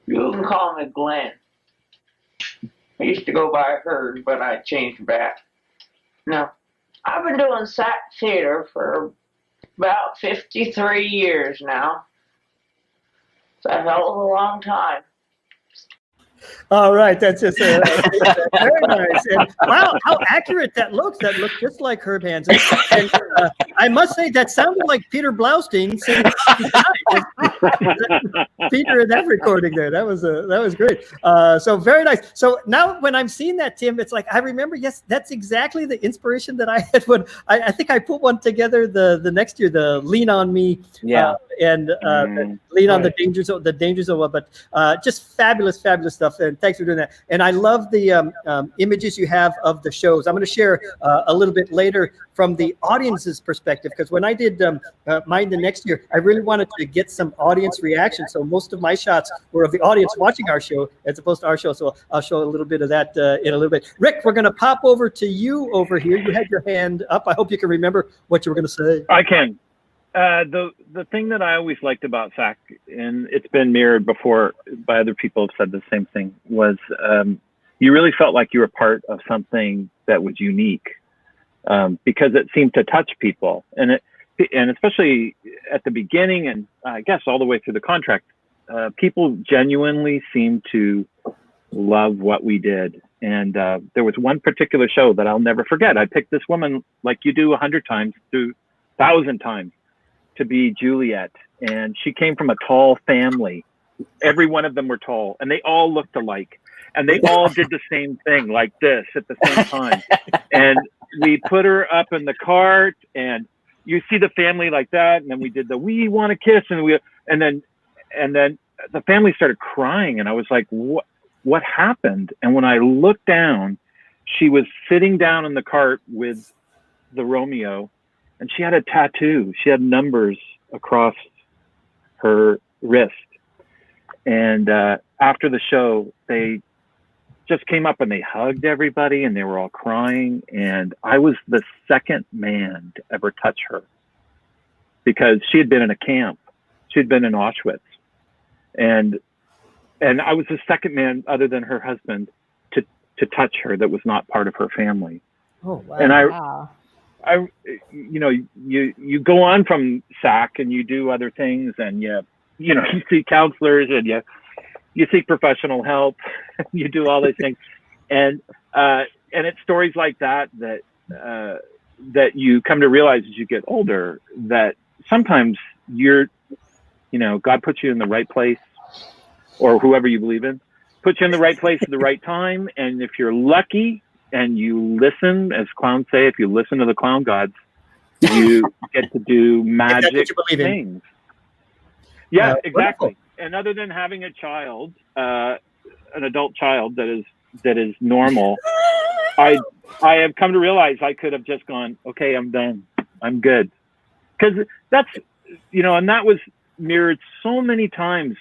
You can call me Glenn. I used to go by Herb, but I changed back. Now, I've been doing SAK theater for about 53 years now. It's a hell of a long time. All right, that's just very nice. And wow, how accurate that looks. That looked just like Herb Hanson. And I must say, that sounded like Peter Braunstein singing Peter in that recording there. That was great. So very nice. So now when I'm seeing that, Tim, it's like I remember. Yes, that's exactly the inspiration that I had when I think I put one together the next year. The Lean on Me. Yeah. And Lean on the dangers of one. But just fabulous stuff. And thanks for doing that. And I love the images you have of the shows. I'm going to share a little bit later from the audience's perspective, because when I did mine the next year, I really wanted to get some audience reaction. So most of my shots were of the audience watching our show as opposed to our show. So I'll show a little bit of that in a little bit. Rick, we're going to pop over to you over here. You had your hand up. I hope you can remember what you were going to say. I can. The thing that I always liked about SAK, and it's been mirrored before by other people have said the same thing, was you really felt like you were part of something that was unique, because it seemed to touch people, and especially at the beginning, and I guess all the way through the contract, people genuinely seemed to love what we did. And there was one particular show that I'll never forget. I picked this woman, like you do 100 times, through 1,000 times, to be Juliet, and she came from a tall family. Every one of them were tall, and they all looked alike, and they all did the same thing, like this, at the same time. And we put her up in the cart, and you see the family like that, and then we did the "we want to kiss," and then the family started crying, and I was like, what happened? And when I looked down, she was sitting down in the cart with the Romeo, and she had a tattoo. She had numbers across her wrist. And after the show, they just came up and they hugged everybody, and they were all crying. And I was the second man to ever touch her, because she had been in a camp. She'd been in Auschwitz. And I was the second man, other than her husband, to touch her that was not part of her family. Oh, wow. And I, you go on from SAK and you do other things, and you see counselors, and you seek professional help. You do all these things, and it's stories like that you come to realize as you get older, that sometimes God puts you in the right place, or whoever you believe in puts you in the right place at the right time, and if you're lucky and you listen, as clowns say, if you listen to the clown gods, you get to do magic things. Yeah, exactly. Wonderful. And other than having a child, an adult child that is normal, I have come to realize I could have just gone, okay, I'm done, I'm good, because that's and that was mirrored so many times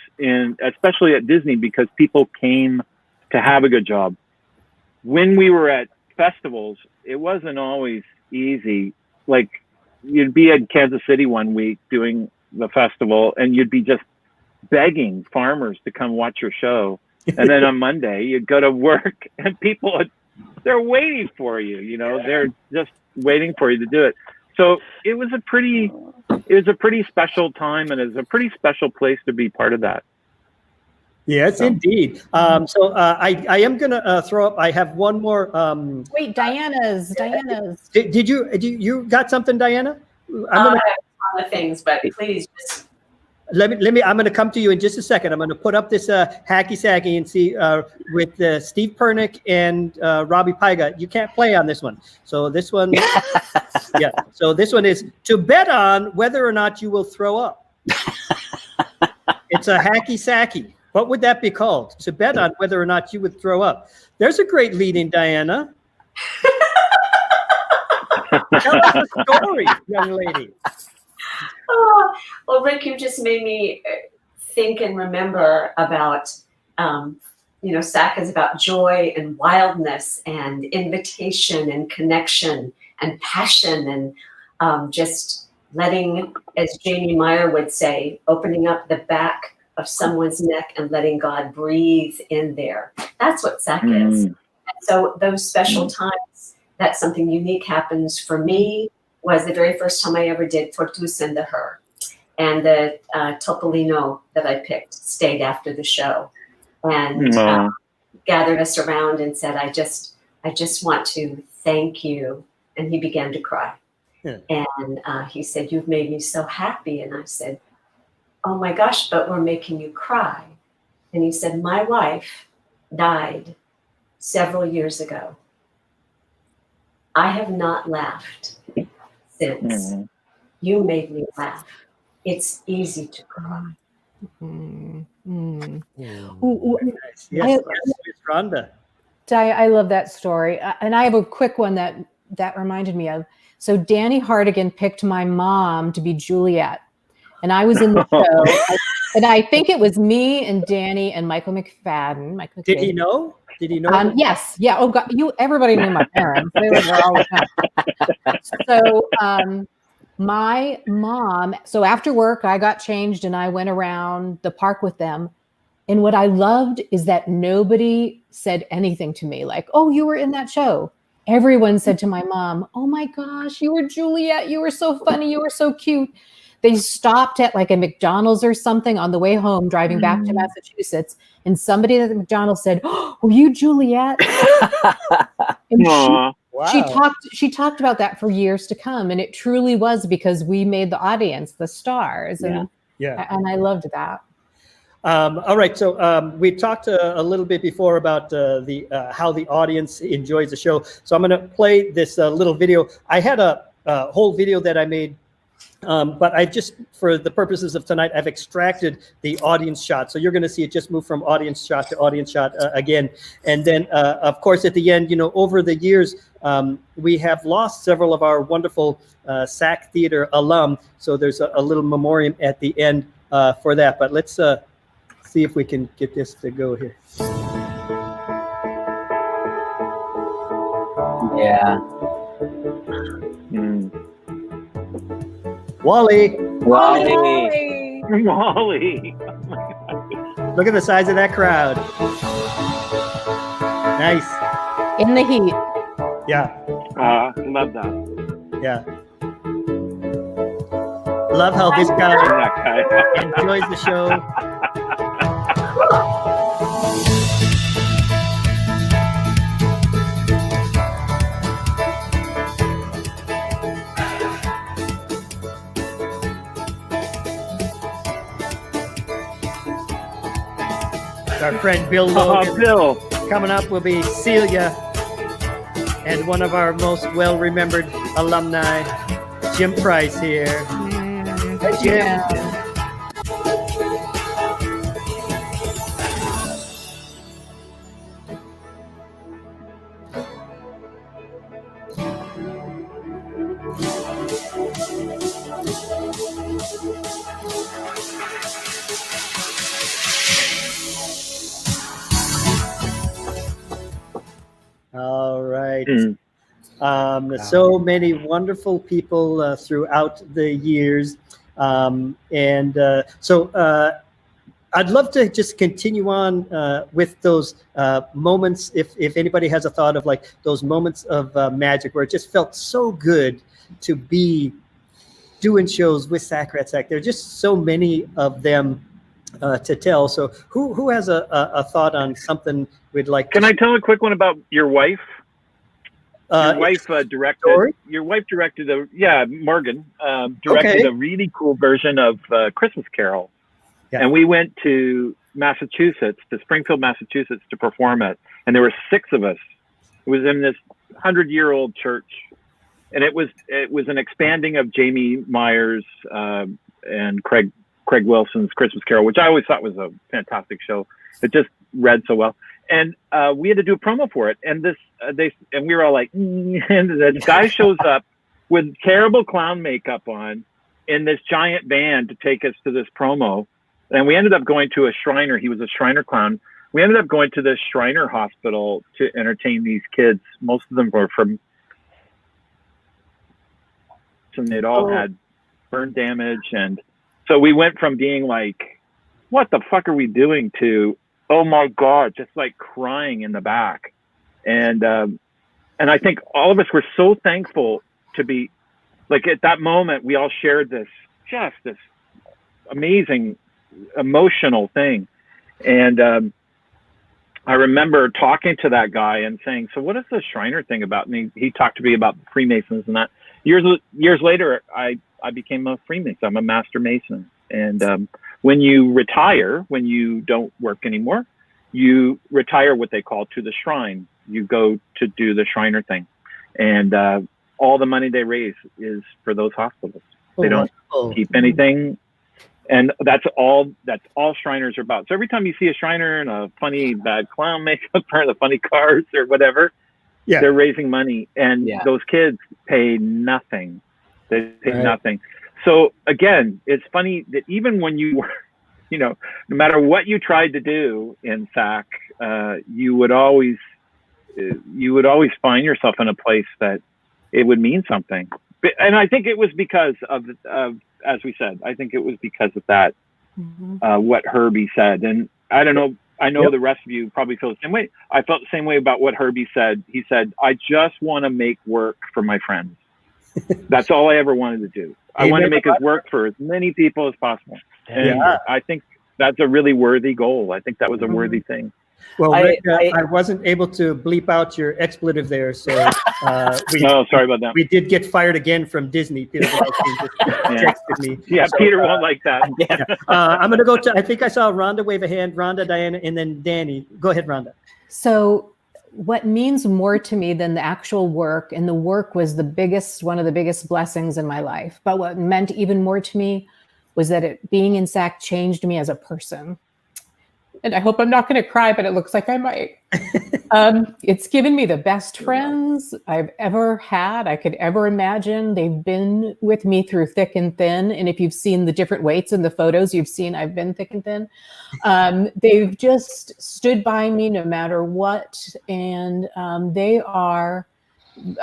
especially at Disney, because people came to have a good job. When we were at festivals, it wasn't always easy. Like, you'd be in Kansas City one week doing the festival, and you'd be just begging farmers to come watch your show. And then on Monday, you'd go to work, and people, they're waiting for you, they're just waiting for you to do it. So it was a pretty special time, and it was a pretty special place to be part of that. Yes, indeed. So I am going to throw up. I have one more. Wait, Diana's. Did you got something, Diana? I have a ton of things, but please just. Let me. I'm going to come to you in just a second. I'm going to put up this hacky sacky and see with Steve Pernick and Robbie Paiga. You can't play on this one. So this one, yeah. So this one is to bet on whether or not you will throw up. It's a hacky sacky. What would that be called? To bet on whether or not you would throw up. There's a great lead-in, Diana. Tell us a story, young lady. Oh, well, Rick, you just made me think and remember about, SAK is about joy and wildness and invitation and connection and passion and just letting, as Jamie Meyer would say, opening up the back of someone's neck and letting God breathe in there. That's what SAK is. So those special times that something unique happens for me was the very first time I ever did Tortoise and the Her. And the Topolino that I picked stayed after the show and gathered us around and said, I just want to thank you. And he began to cry. Yeah. And he said, you've made me so happy. And I said, oh my gosh, but we're making you cry. And he said, my wife died several years ago. I have not laughed since. You made me laugh. It's easy to cry. Yes, Rhonda. I love that story. And I have a quick one that reminded me of. So Danny Hartigan picked my mom to be Juliet. And I was in the show. And I think it was me and Danny and Michael Mcfadden. Did he know? Did he know? Yes. Yeah. Oh God. Everybody knew my parents. They were there all the time. So my mom, so after work, I got changed and I went around the park with them. And what I loved is that nobody said anything to me like, oh, you were in that show. Everyone said to my mom, oh my gosh, you were Juliet. You were so funny. You were so cute. They stopped at like a McDonald's or something on the way home, driving back to Massachusetts. And somebody at the McDonald's said, oh, were you Juliet? And she talked about that for years to come. And it truly was because we made the audience the stars. And I loved that. All right. So we talked a little bit before about how the audience enjoys the show. So I'm going to play this little video. I had a whole video that I made, but I just, for the purposes of tonight, I've extracted the audience shot. So you're going to see it just move from audience shot to audience shot again. And then, of course, at the end, over the years, we have lost several of our wonderful SAK Theater alum. So there's a little memoriam at the end for that. But let's see if we can get this to go here. Yeah. Wally. Look at the size of that crowd. Nice. In the heat. Yeah. Love that. Yeah. Love how this guy enjoys the show. Our friend Bill Logan. Bill. Coming up will be Celia and one of our most well-remembered alumni, Jim Price here. Hey, Jim. Yeah. All right. So many wonderful people throughout the years. So I'd love to just continue on with those moments. If anybody has a thought of like those moments of magic where it just felt so good to be doing shows with SAK at SAK. There are just so many of them to tell. So who has a thought on something we'd like? Can I tell a quick one about your wife? Your wife directed. Your wife directed Morgan directed a really cool version of Christmas Carol, and we went to Massachusetts, to Springfield, Massachusetts, to perform it. And there were 6 of us. It was in this 100-year-old church, and it was an expanding of Jamie Myers and Craig Craig Wilson's Christmas Carol, which I always thought was a fantastic show. It just read so well. And we had to do a promo for it. And we were all like, and the guy shows up with terrible clown makeup on in this giant van to take us to this promo. And we ended up going to a Shriner. He was a Shriner clown. We ended up going to this Shriner hospital to entertain these kids. Most of them were from, and they'd all had burn damage. And so we went from being like, what the fuck are we doing, to, oh my God, just like crying in the back. And I think all of us were so thankful to be, like, at that moment, we all shared this amazing emotional thing. And I remember talking to that guy and saying, so what is the Shriner thing about? And he talked to me about Freemasons and that. Years later, I became a Freemason. I'm a Master Mason. And when you retire, when you don't work anymore, you retire what they call to the shrine. You go to do the Shriner thing. And all the money they raise is for those hospitals. They don't keep anything. And that's all Shriners are about. So every time you see a Shriner in a funny, bad clown makeup or the funny cars or whatever, they're raising money. And those kids pay nothing. They pay nothing. So again, it's funny that even when you were, no matter what you tried to do in SAK, you would always find yourself in a place that it would mean something. And I think it was because of as we said, I think it was because of that, what Herbie said. And I don't know, I know the rest of you probably feel the same way. I felt the same way about what Herbie said. He said, I just want to make work for my friends. That's all I ever wanted to do. I want to make it work for as many people as possible. And I think that's a really worthy goal. I think that was a worthy thing. Well, Rick, I wasn't able to bleep out your expletive there, so sorry about that. We did get fired again from Disney. Peter texted me. Yeah, so, Peter won't like that. I'm going to go to, I think I saw Rhonda wave a hand, Rhonda, Diana, and then Danny. Go ahead, Rhonda. So what means more to me than the actual work, and the work was one of the biggest blessings in my life, but what meant even more to me was that being in SAK changed me as a person. And I hope I'm not going to cry, but it looks like I might. It's given me the best friends I've ever had, I could ever imagine. They've been with me through thick and thin. And if you've seen the different weights in the photos, you've seen I've been thick and thin. They've just stood by me no matter what. And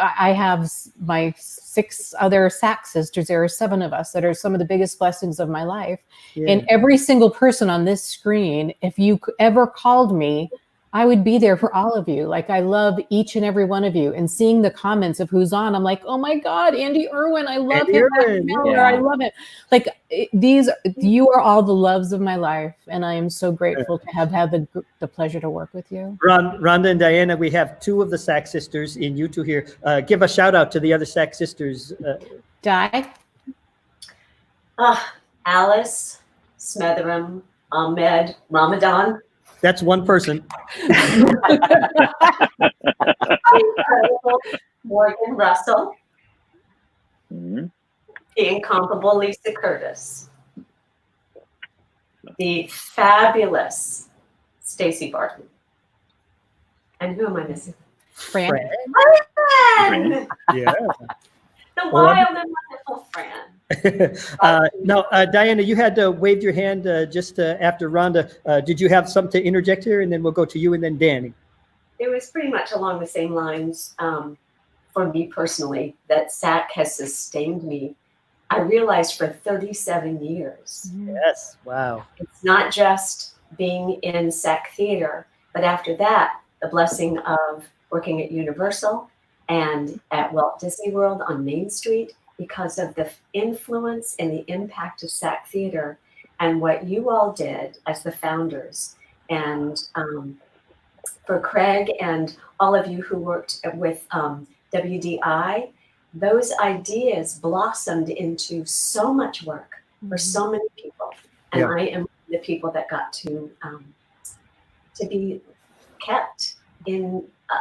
I have my 6 other SAK sisters. There are 7 of us that are some of the biggest blessings of my life. Yeah. And every single person on this screen, if you ever called me, I would be there for all of you. Like, I love each and every one of you. And seeing the comments of who's on, I'm like, oh my God, Andy Irwin, I love him. I love it. Like, you are all the loves of my life. And I am so grateful to have had the pleasure to work with you. Rhonda and Diana, we have 2 of the SAK sisters in you 2 here. Give a shout out to the other SAK sisters. Di? Alice, Smetheram, Ahmed, Ramadan. That's one person. Morgan Russell. The incomparable Lisa Curtis. The fabulous Stacy Barton. And who am I missing? Fran. Yeah. The wild and wonderful Fran. Now, Diana, you had waved your hand just after Rhonda. Did you have something to interject here? And then we'll go to you and then Danny. It was pretty much along the same lines for me personally, that SAK has sustained me. I realized for 37 years. Yes, wow. It's not just being in SAK theater, but after that, the blessing of working at Universal and at Walt Disney World on Main Street, because of the influence and the impact of SAK theater and what you all did as the founders. And for Craig and all of you who worked with WDI, those ideas blossomed into so much work for so many people. And I am the people that got to be kept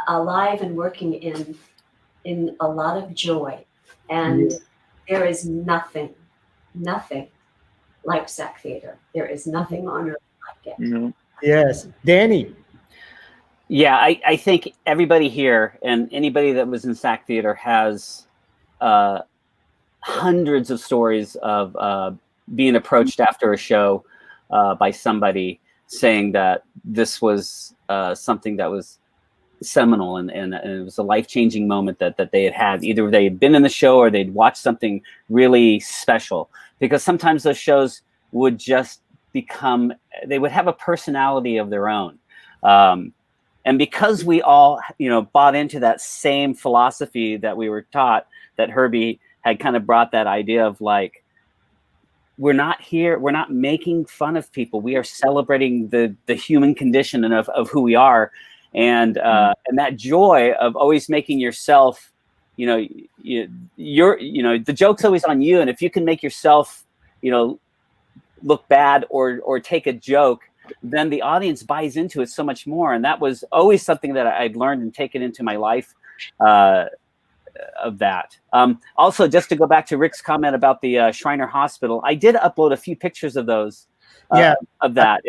alive and working in a lot of joy. And there is nothing like SAK Theater. There is nothing on earth like it. No. Yes. Danny. Yeah, I think everybody here and anybody that was in SAK Theater has hundreds of stories of being approached after a show by somebody saying that this was something that was seminal and it was a life-changing moment that they had. Either they had been in the show or they'd watched something really special, because sometimes those shows would just become, they would have a personality of their own. And because we all, bought into that same philosophy that we were taught, that Herbie had kind of brought that idea of like, we're not making fun of people. We are celebrating the human condition and of who we are. And that joy of always making yourself, the joke's always on you. And if you can make yourself, look bad or take a joke, then the audience buys into it so much more. And that was always something that I'd learned and taken into my life of that. Also, just to go back to Rick's comment about the Shriner Hospital, I did upload a few pictures of those. Of that.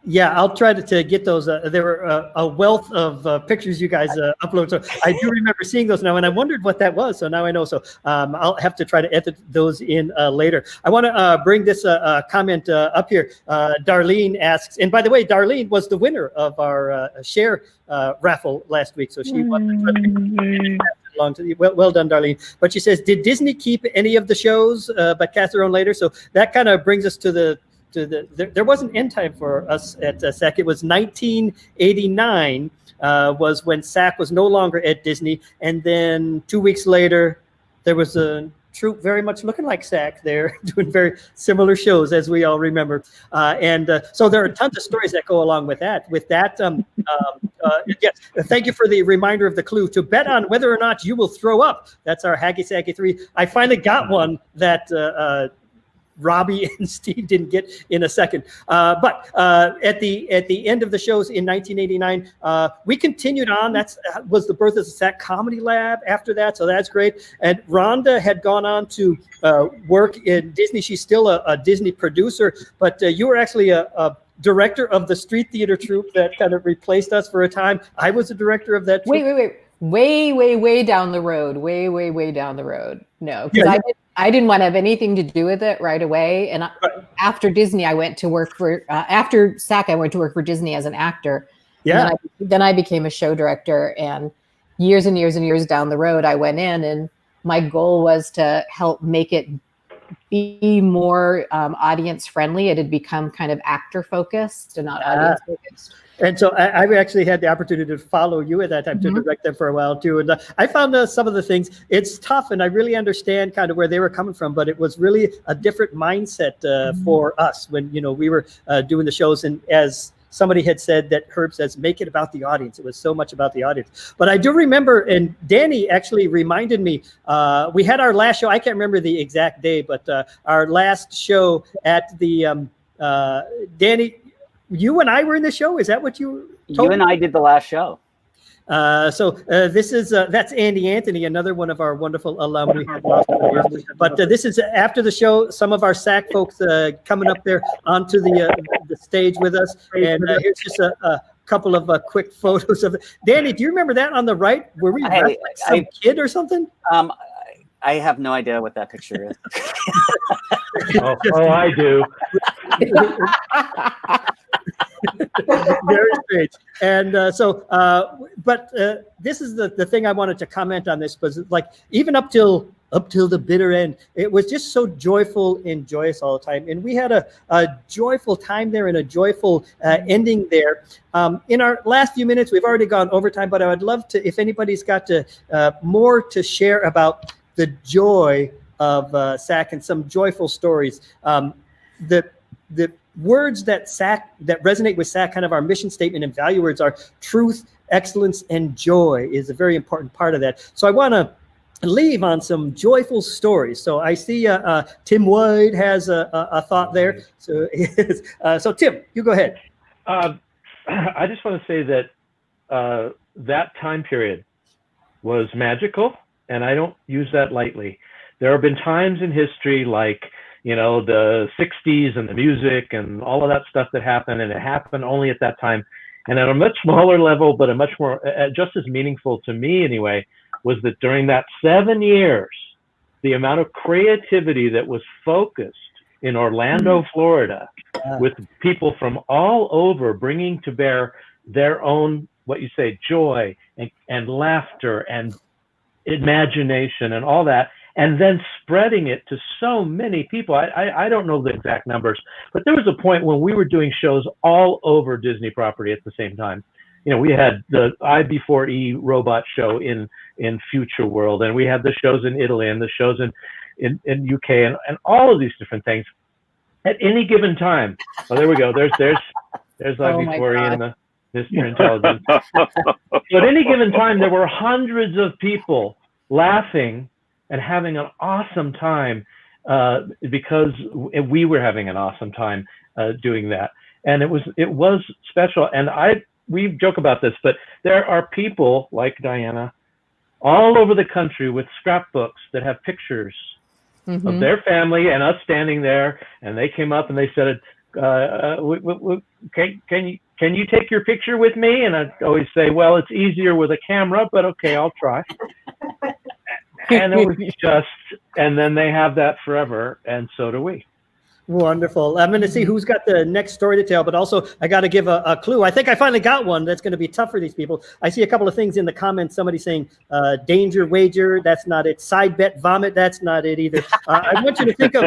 Yeah, I'll try to get those. There were a wealth of pictures you guys uploaded. So I do remember seeing those now, and I wondered what that was. So now I know. So I'll have to try to edit those in later. I want to bring this comment up here. Darlene asks, and by the way, Darlene was the winner of our share raffle last week. So she won. Well done, Darlene. But she says, did Disney keep any of the shows but cast their own later? So that kind of brings us to there wasn't end time for us at SAK. It was 1989 was when SAK was no longer at Disney. And then 2 weeks later, there was a troupe very much looking like SAK there, doing very similar shows, as we all remember. So there are tons of stories that go along with that. Yes, thank you for the reminder of the clue. To bet on whether or not you will throw up. That's our Hacky Sacky 3. I finally got one that Robbie and Steve didn't get in a second. But at the end of the shows in 1989, we continued on. That was the birth of the SAK Comedy Lab after that, so that's great. And Rhonda had gone on to work in Disney. She's still a Disney producer, but you were actually a director of the street theater troupe that kind of replaced us for a time. I was a director of that troupe. Way down the road. Way down the road. No, because I didn't want to have anything to do with it right away. And after Disney, I went to work for, after SAK, I went to work for Disney as an actor. Yeah. And then I became a show director, and years and years and years down the road, I went in, and my goal was to help make it be more audience friendly. It had become kind of actor focused and not audience focused. And so I actually had the opportunity to follow you at that time to direct them for a while too. And I found some of the things, it's tough, and I really understand kind of where they were coming from, but it was really a different mindset for us when, we were doing the shows. And as somebody had said, that Herb says, make it about the audience. It was so much about the audience. But I do remember, and Danny actually reminded me, we had our last show, I can't remember the exact day, but our last show at the, Danny, you and I were in the show. Is that what you told me? You and I did the last show. This is that's Andy Anthony, another one of our wonderful alumni. But this is after the show. Some of our SAK folks coming up there onto the stage with us, and here's just a couple of quick photos of it. Danny, do you remember that on the right? Were we like some kid or something? I have no idea what that picture is. Oh, I do. Very strange. And but this is the thing I wanted to comment on. This was like, even up till the bitter end, it was just so joyful and joyous all the time. And we had a joyful time there and a joyful ending there. In our last few minutes, we've already gone overtime, but I would love to, if anybody's got more to share about the joy of SAK and some joyful stories. The words that resonate with SAK, kind of our mission statement and value words, are truth, excellence, and joy is a very important part of that. So I want to leave on some joyful stories. So I see Tim White has a thought there. So so Tim, you go ahead. I just want to say that that time period was magical, and I don't use that lightly. There have been times in history, like you know, the 60s and the music and all of that stuff that happened, and it happened only at that time. And at a much smaller level, but a much more, just as meaningful to me anyway, was that during that 7 years, the amount of creativity that was focused in Orlando, Florida, with people from all over bringing to bear their own, what you say, joy and laughter and imagination and all that, and then spreading it to so many people. I don't know the exact numbers, but there was a point when we were doing shows all over Disney property at the same time. You know, we had the I-B4E robot show in Future World, and we had the shows in Italy and the shows in UK and all of these different things at any given time. Oh, there we go. There's I-B4E and the Mr. Intelligence. So at any given time, there were hundreds of people laughing and having an awesome time because we were having an awesome time doing that. And it was special. And we joke about this, but there are people like Diana all over the country with scrapbooks that have pictures of their family and us standing there. And they came up and they said, can you take your picture with me? And I'd always say, well, it's easier with a camera, but okay, I'll try. And it was just, and then they have that forever, and so do we. Wonderful. I'm going to see who's got the next story to tell, but also I got to give a clue. I think I finally got one that's going to be tough for these people. I see a couple of things in the comments. Somebody saying danger wager. That's not it. Side bet vomit. That's not it either. I want you to think of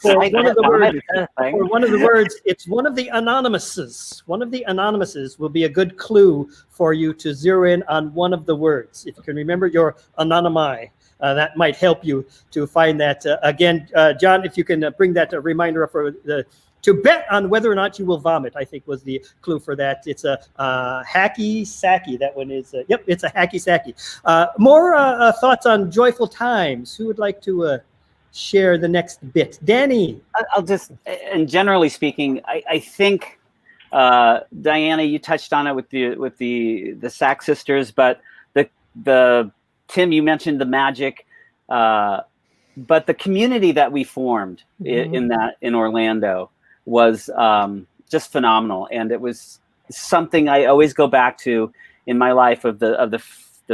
for one of the words. For one of the words, it's one of the anonymouses. One of the anonymouses will be a good clue for you to zero in on one of the words. If you can remember your anonymi. That might help you to find that. Again, John, if you can bring that reminder up for to bet on whether or not you will vomit, I think was the clue for that. It's a hacky sacky. That one is, yep, it's a hacky sacky. More thoughts on joyful times. Who would like to share the next bit? Danny. I'll just, and generally speaking, I think, Diana, you touched on it with the SAK sisters, but the Tim, you mentioned the magic, but the community that we formed in Orlando was just phenomenal, and it was something I always go back to in my life of the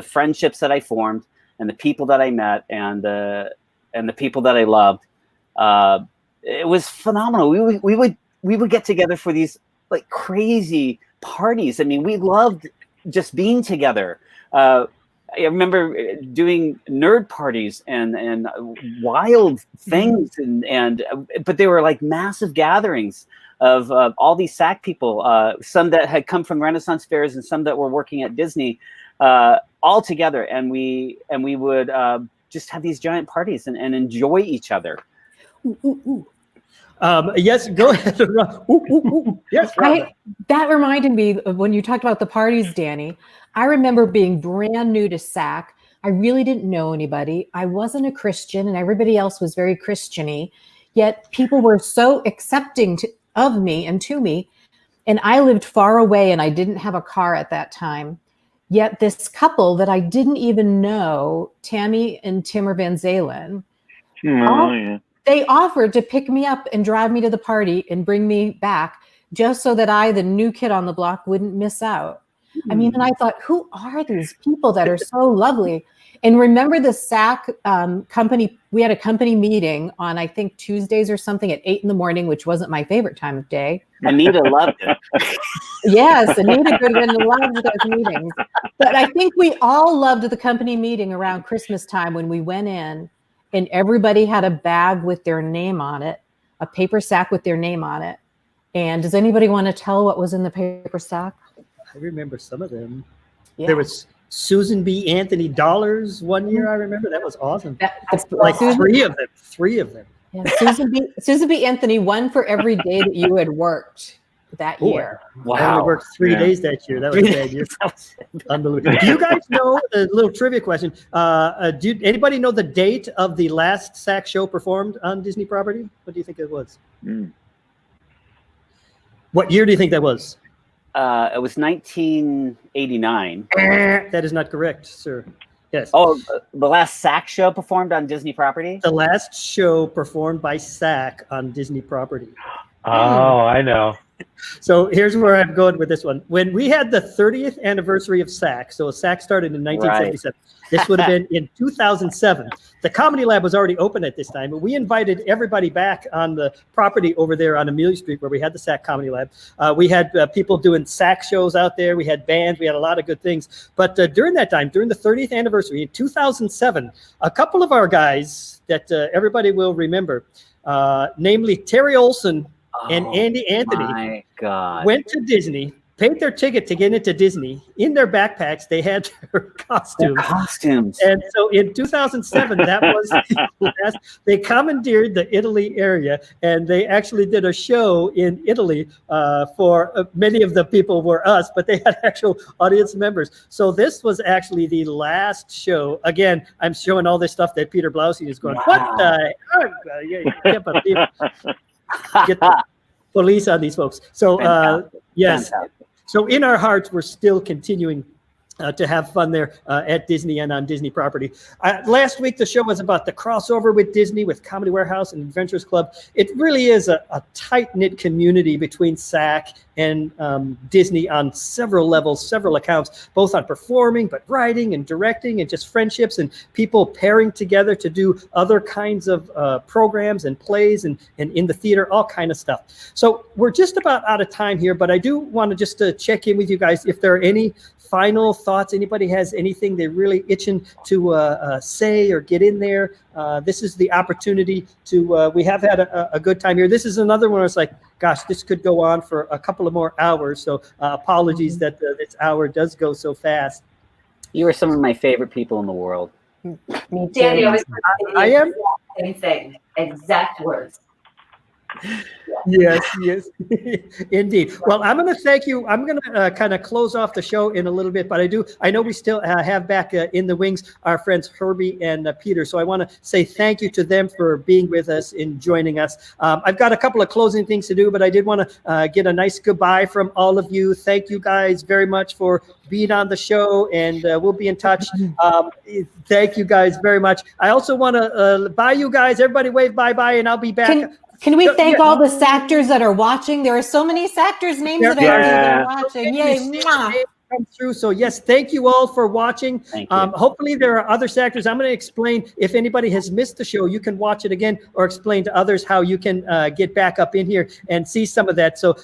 friendships that I formed and the people that I met and the people that I loved. It was phenomenal. We would get together for these like crazy parties. I mean, we loved just being together. I remember doing nerd parties and wild things, but they were like massive gatherings of all these SAK people, some that had come from Renaissance fairs and some that were working at Disney, all together, and we would just have these giant parties and enjoy each other. Yes, go ahead. Yes, that reminded me of when you talked about the parties, Danny. I remember being brand new to SAK. I really didn't know anybody. I wasn't a Christian, and everybody else was very Christian-y. Yet people were so accepting of me and to me. And I lived far away, and I didn't have a car at that time. Yet this couple that I didn't even know, Tammy and Timmer Van Zalen, they offered to pick me up and drive me to the party and bring me back just so that I, the new kid on the block, wouldn't miss out. I mean, and I thought, who are these people that are so lovely? And remember the SAK company, we had a company meeting on, I think, Tuesdays or something at 8 a.m, which wasn't my favorite time of day. Anita loved it. Yes, Anita Goodwin loved those meetings. But I think we all loved the company meeting around Christmas time when we went in and everybody had a bag with their name on it, a paper sack with their name on it. And does anybody want to tell what was in the paper sack? I remember some of them. Yeah. There was Susan B. Anthony dollars one year. I remember that was awesome. That's like three of them. Yeah, Susan B. Anthony, one for every day that you had worked that year. Wow. I only worked 3 days that year. That was a bad year. Unbelievable. Do you guys know, a little trivia question, anybody know the date of the last SAK show performed on Disney property? What do you think it was? What year do you think that was? It was 1989. That is not correct, sir. Yes. Oh, the last SAK show performed on Disney property? The last show performed by SAK on Disney property. Oh, I know. So here's where I'm going with this one. When we had the 30th anniversary of SAK, so SAK started in 1977. This would have been in 2007. The Comedy Lab was already open at this time, but we invited everybody back on the property over there on Amelia Street where we had the SAK Comedy Lab. We had people doing SAK shows out there. We had bands. We had a lot of good things. But during that time, during the 30th anniversary in 2007, a couple of our guys that everybody will remember, namely Terry Olson and Andy Anthony, My God. went to Disney, paid their ticket to get into Disney. In their backpacks, they had their costumes. And so in 2007, that was the last. They commandeered the Italy area, and they actually did a show in Italy for many of the people were us, but they had actual audience members. So this was actually the last show. Again, I'm showing all this stuff that Peter Blaustein is going, what the heck? You can't believe it. Get the police on these folks. So yes. So in our hearts, we're still continuing to have fun there at Disney and on Disney property. Last week, the show was about the crossover with Disney, with Comedy Warehouse and Adventures Club. It really is a tight-knit community between SAK and Disney on several levels, several accounts, both on performing, but writing and directing and just friendships and people pairing together to do other kinds of programs and plays and in the theater, all kind of stuff. So we're just about out of time here, but I do want to just check in with you guys if there are any final thoughts. Anybody has anything they're really itching to say or get in there? This is the opportunity to, we have had a good time here. This is another one where it's like, gosh, this could go on for a couple of more hours. So apologies that this hour does go so fast. You are some of my favorite people in the world. Danny, I am. Same thing, exact words. Yes, indeed. Well, I'm going to thank you. I'm going to kind of close off the show in a little bit, but I know we still have back in the wings our friends Herbie and Peter. So I want to say thank you to them for being with us and joining us. I've got a couple of closing things to do, but I did want to get a nice goodbye from all of you. Thank you guys very much for being on the show, and we'll be in touch. Thank you guys very much. I also want to bye you guys. Everybody wave bye-bye, and I'll be back. Can we thank all the SACtors that are watching? There are so many SACtors names that are watching. Yay. Come through. So yes, thank you all for watching. Hopefully there are other SACtors. I'm going to explain if anybody has missed the show, you can watch it again or explain to others how you can get back up in here and see some of that. So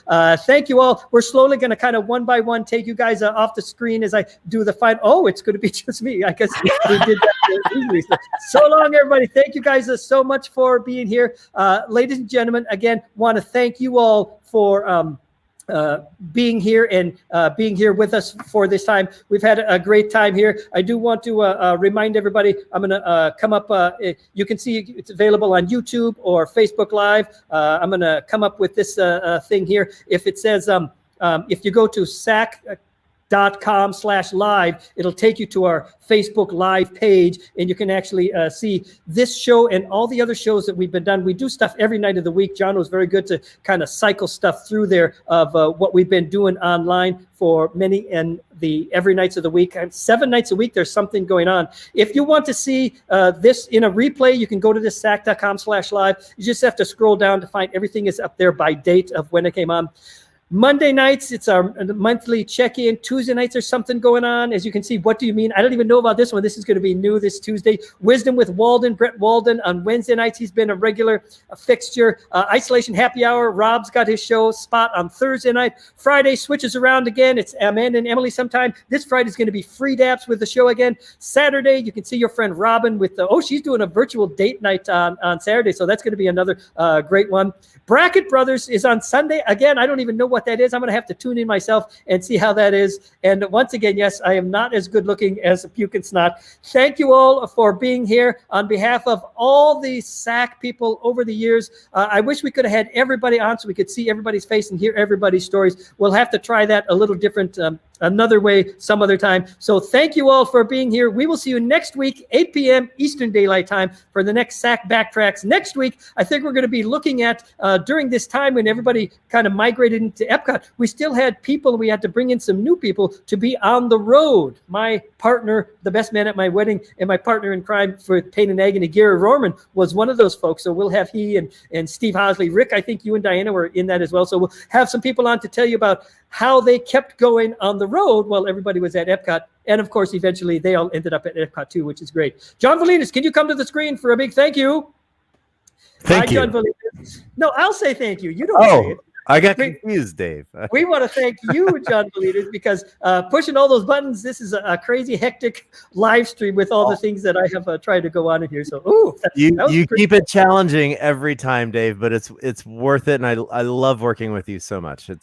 thank you all. We're slowly going to kind of one by one take you guys off the screen as I do the fight. Oh, it's going to be just me. I guess we did that easily. So long, everybody. Thank you guys so much for being here. Ladies and gentlemen, again, want to thank you all for being here and being here with us for this time. We've had a great time here. I do want to remind everybody, I'm going to come up, you can see it's available on YouTube or Facebook Live. I'm going to come up with this thing here. If it says, if you go to SAK.com/live, it'll take you to our Facebook Live page, and you can actually see this show and all the other shows that we've been done. We do stuff every night of the week. John was very good to kind of cycle stuff through there of what we've been doing online for many and the every nights of the week. 7 nights a week, there's something going on. If you want to see this in a replay, you can go to this SAK.com/live. You just have to scroll down to find everything is up there by date of when it came on. Monday nights, it's our monthly check-in. Tuesday nights, there's something going on. As you can see, what do you mean? I don't even know about this one. This is going to be new this Tuesday. Wisdom with Walden, Brett Walden. On Wednesday nights, he's been a regular fixture. Isolation Happy Hour. Rob's got his show spot on Thursday night. Friday switches around again. It's Amanda and Emily sometime. This Friday is going to be Free Daps with the show again. Saturday, you can see your friend Robin with she's doing a virtual date night on Saturday. So that's going to be another great one. Bracket Brothers is on Sunday. Again, I don't even know what that is. I'm going to have to tune in myself and see how that is. And once again, yes, I am not as good looking as Puke and Snot. Thank you all for being here. On behalf of all the SAK people over the years, I wish we could have had everybody on so we could see everybody's face and hear everybody's stories. We'll have to try that a little different another way some other time. So thank you all for being here. We will see you next week, 8 p.m. Eastern Daylight Time for the next SAK Backtracks. Next week, I think we're going to be looking at during this time when everybody kind of migrated to Epcot, we still had people. We had to bring in some new people to be on the road. My partner, the best man at my wedding, and my partner in crime for Pain and Agony, Gary Rohrman, was one of those folks. So we'll have he and Steve Hosley. Rick, I think you and Diana were in that as well. So we'll have some people on to tell you about how they kept going on the road while everybody was at Epcot. And of course, eventually they all ended up at Epcot too, which is great. John Valinas, can you come to the screen for a big thank you? Thank you. John Valinas. No, I'll say thank you. You don't say it. I got confused, Dave. We want to thank you, John Valinas, because pushing all those buttons, this is a crazy, hectic live stream with all the things that I have tried to go on in here. So, you keep it challenging every time, Dave, but it's worth it, and I love working with you so much. You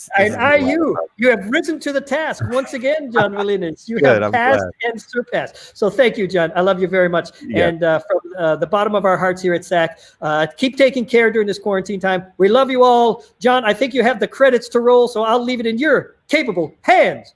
have risen to the task once again, John Valinas. You have passed and surpassed. So thank you, John. I love you very much. Yeah. And from the bottom of our hearts here at SAK, keep taking care during this quarantine time. We love you all. John, I think you have the credits to roll, so I'll leave it in your capable hands.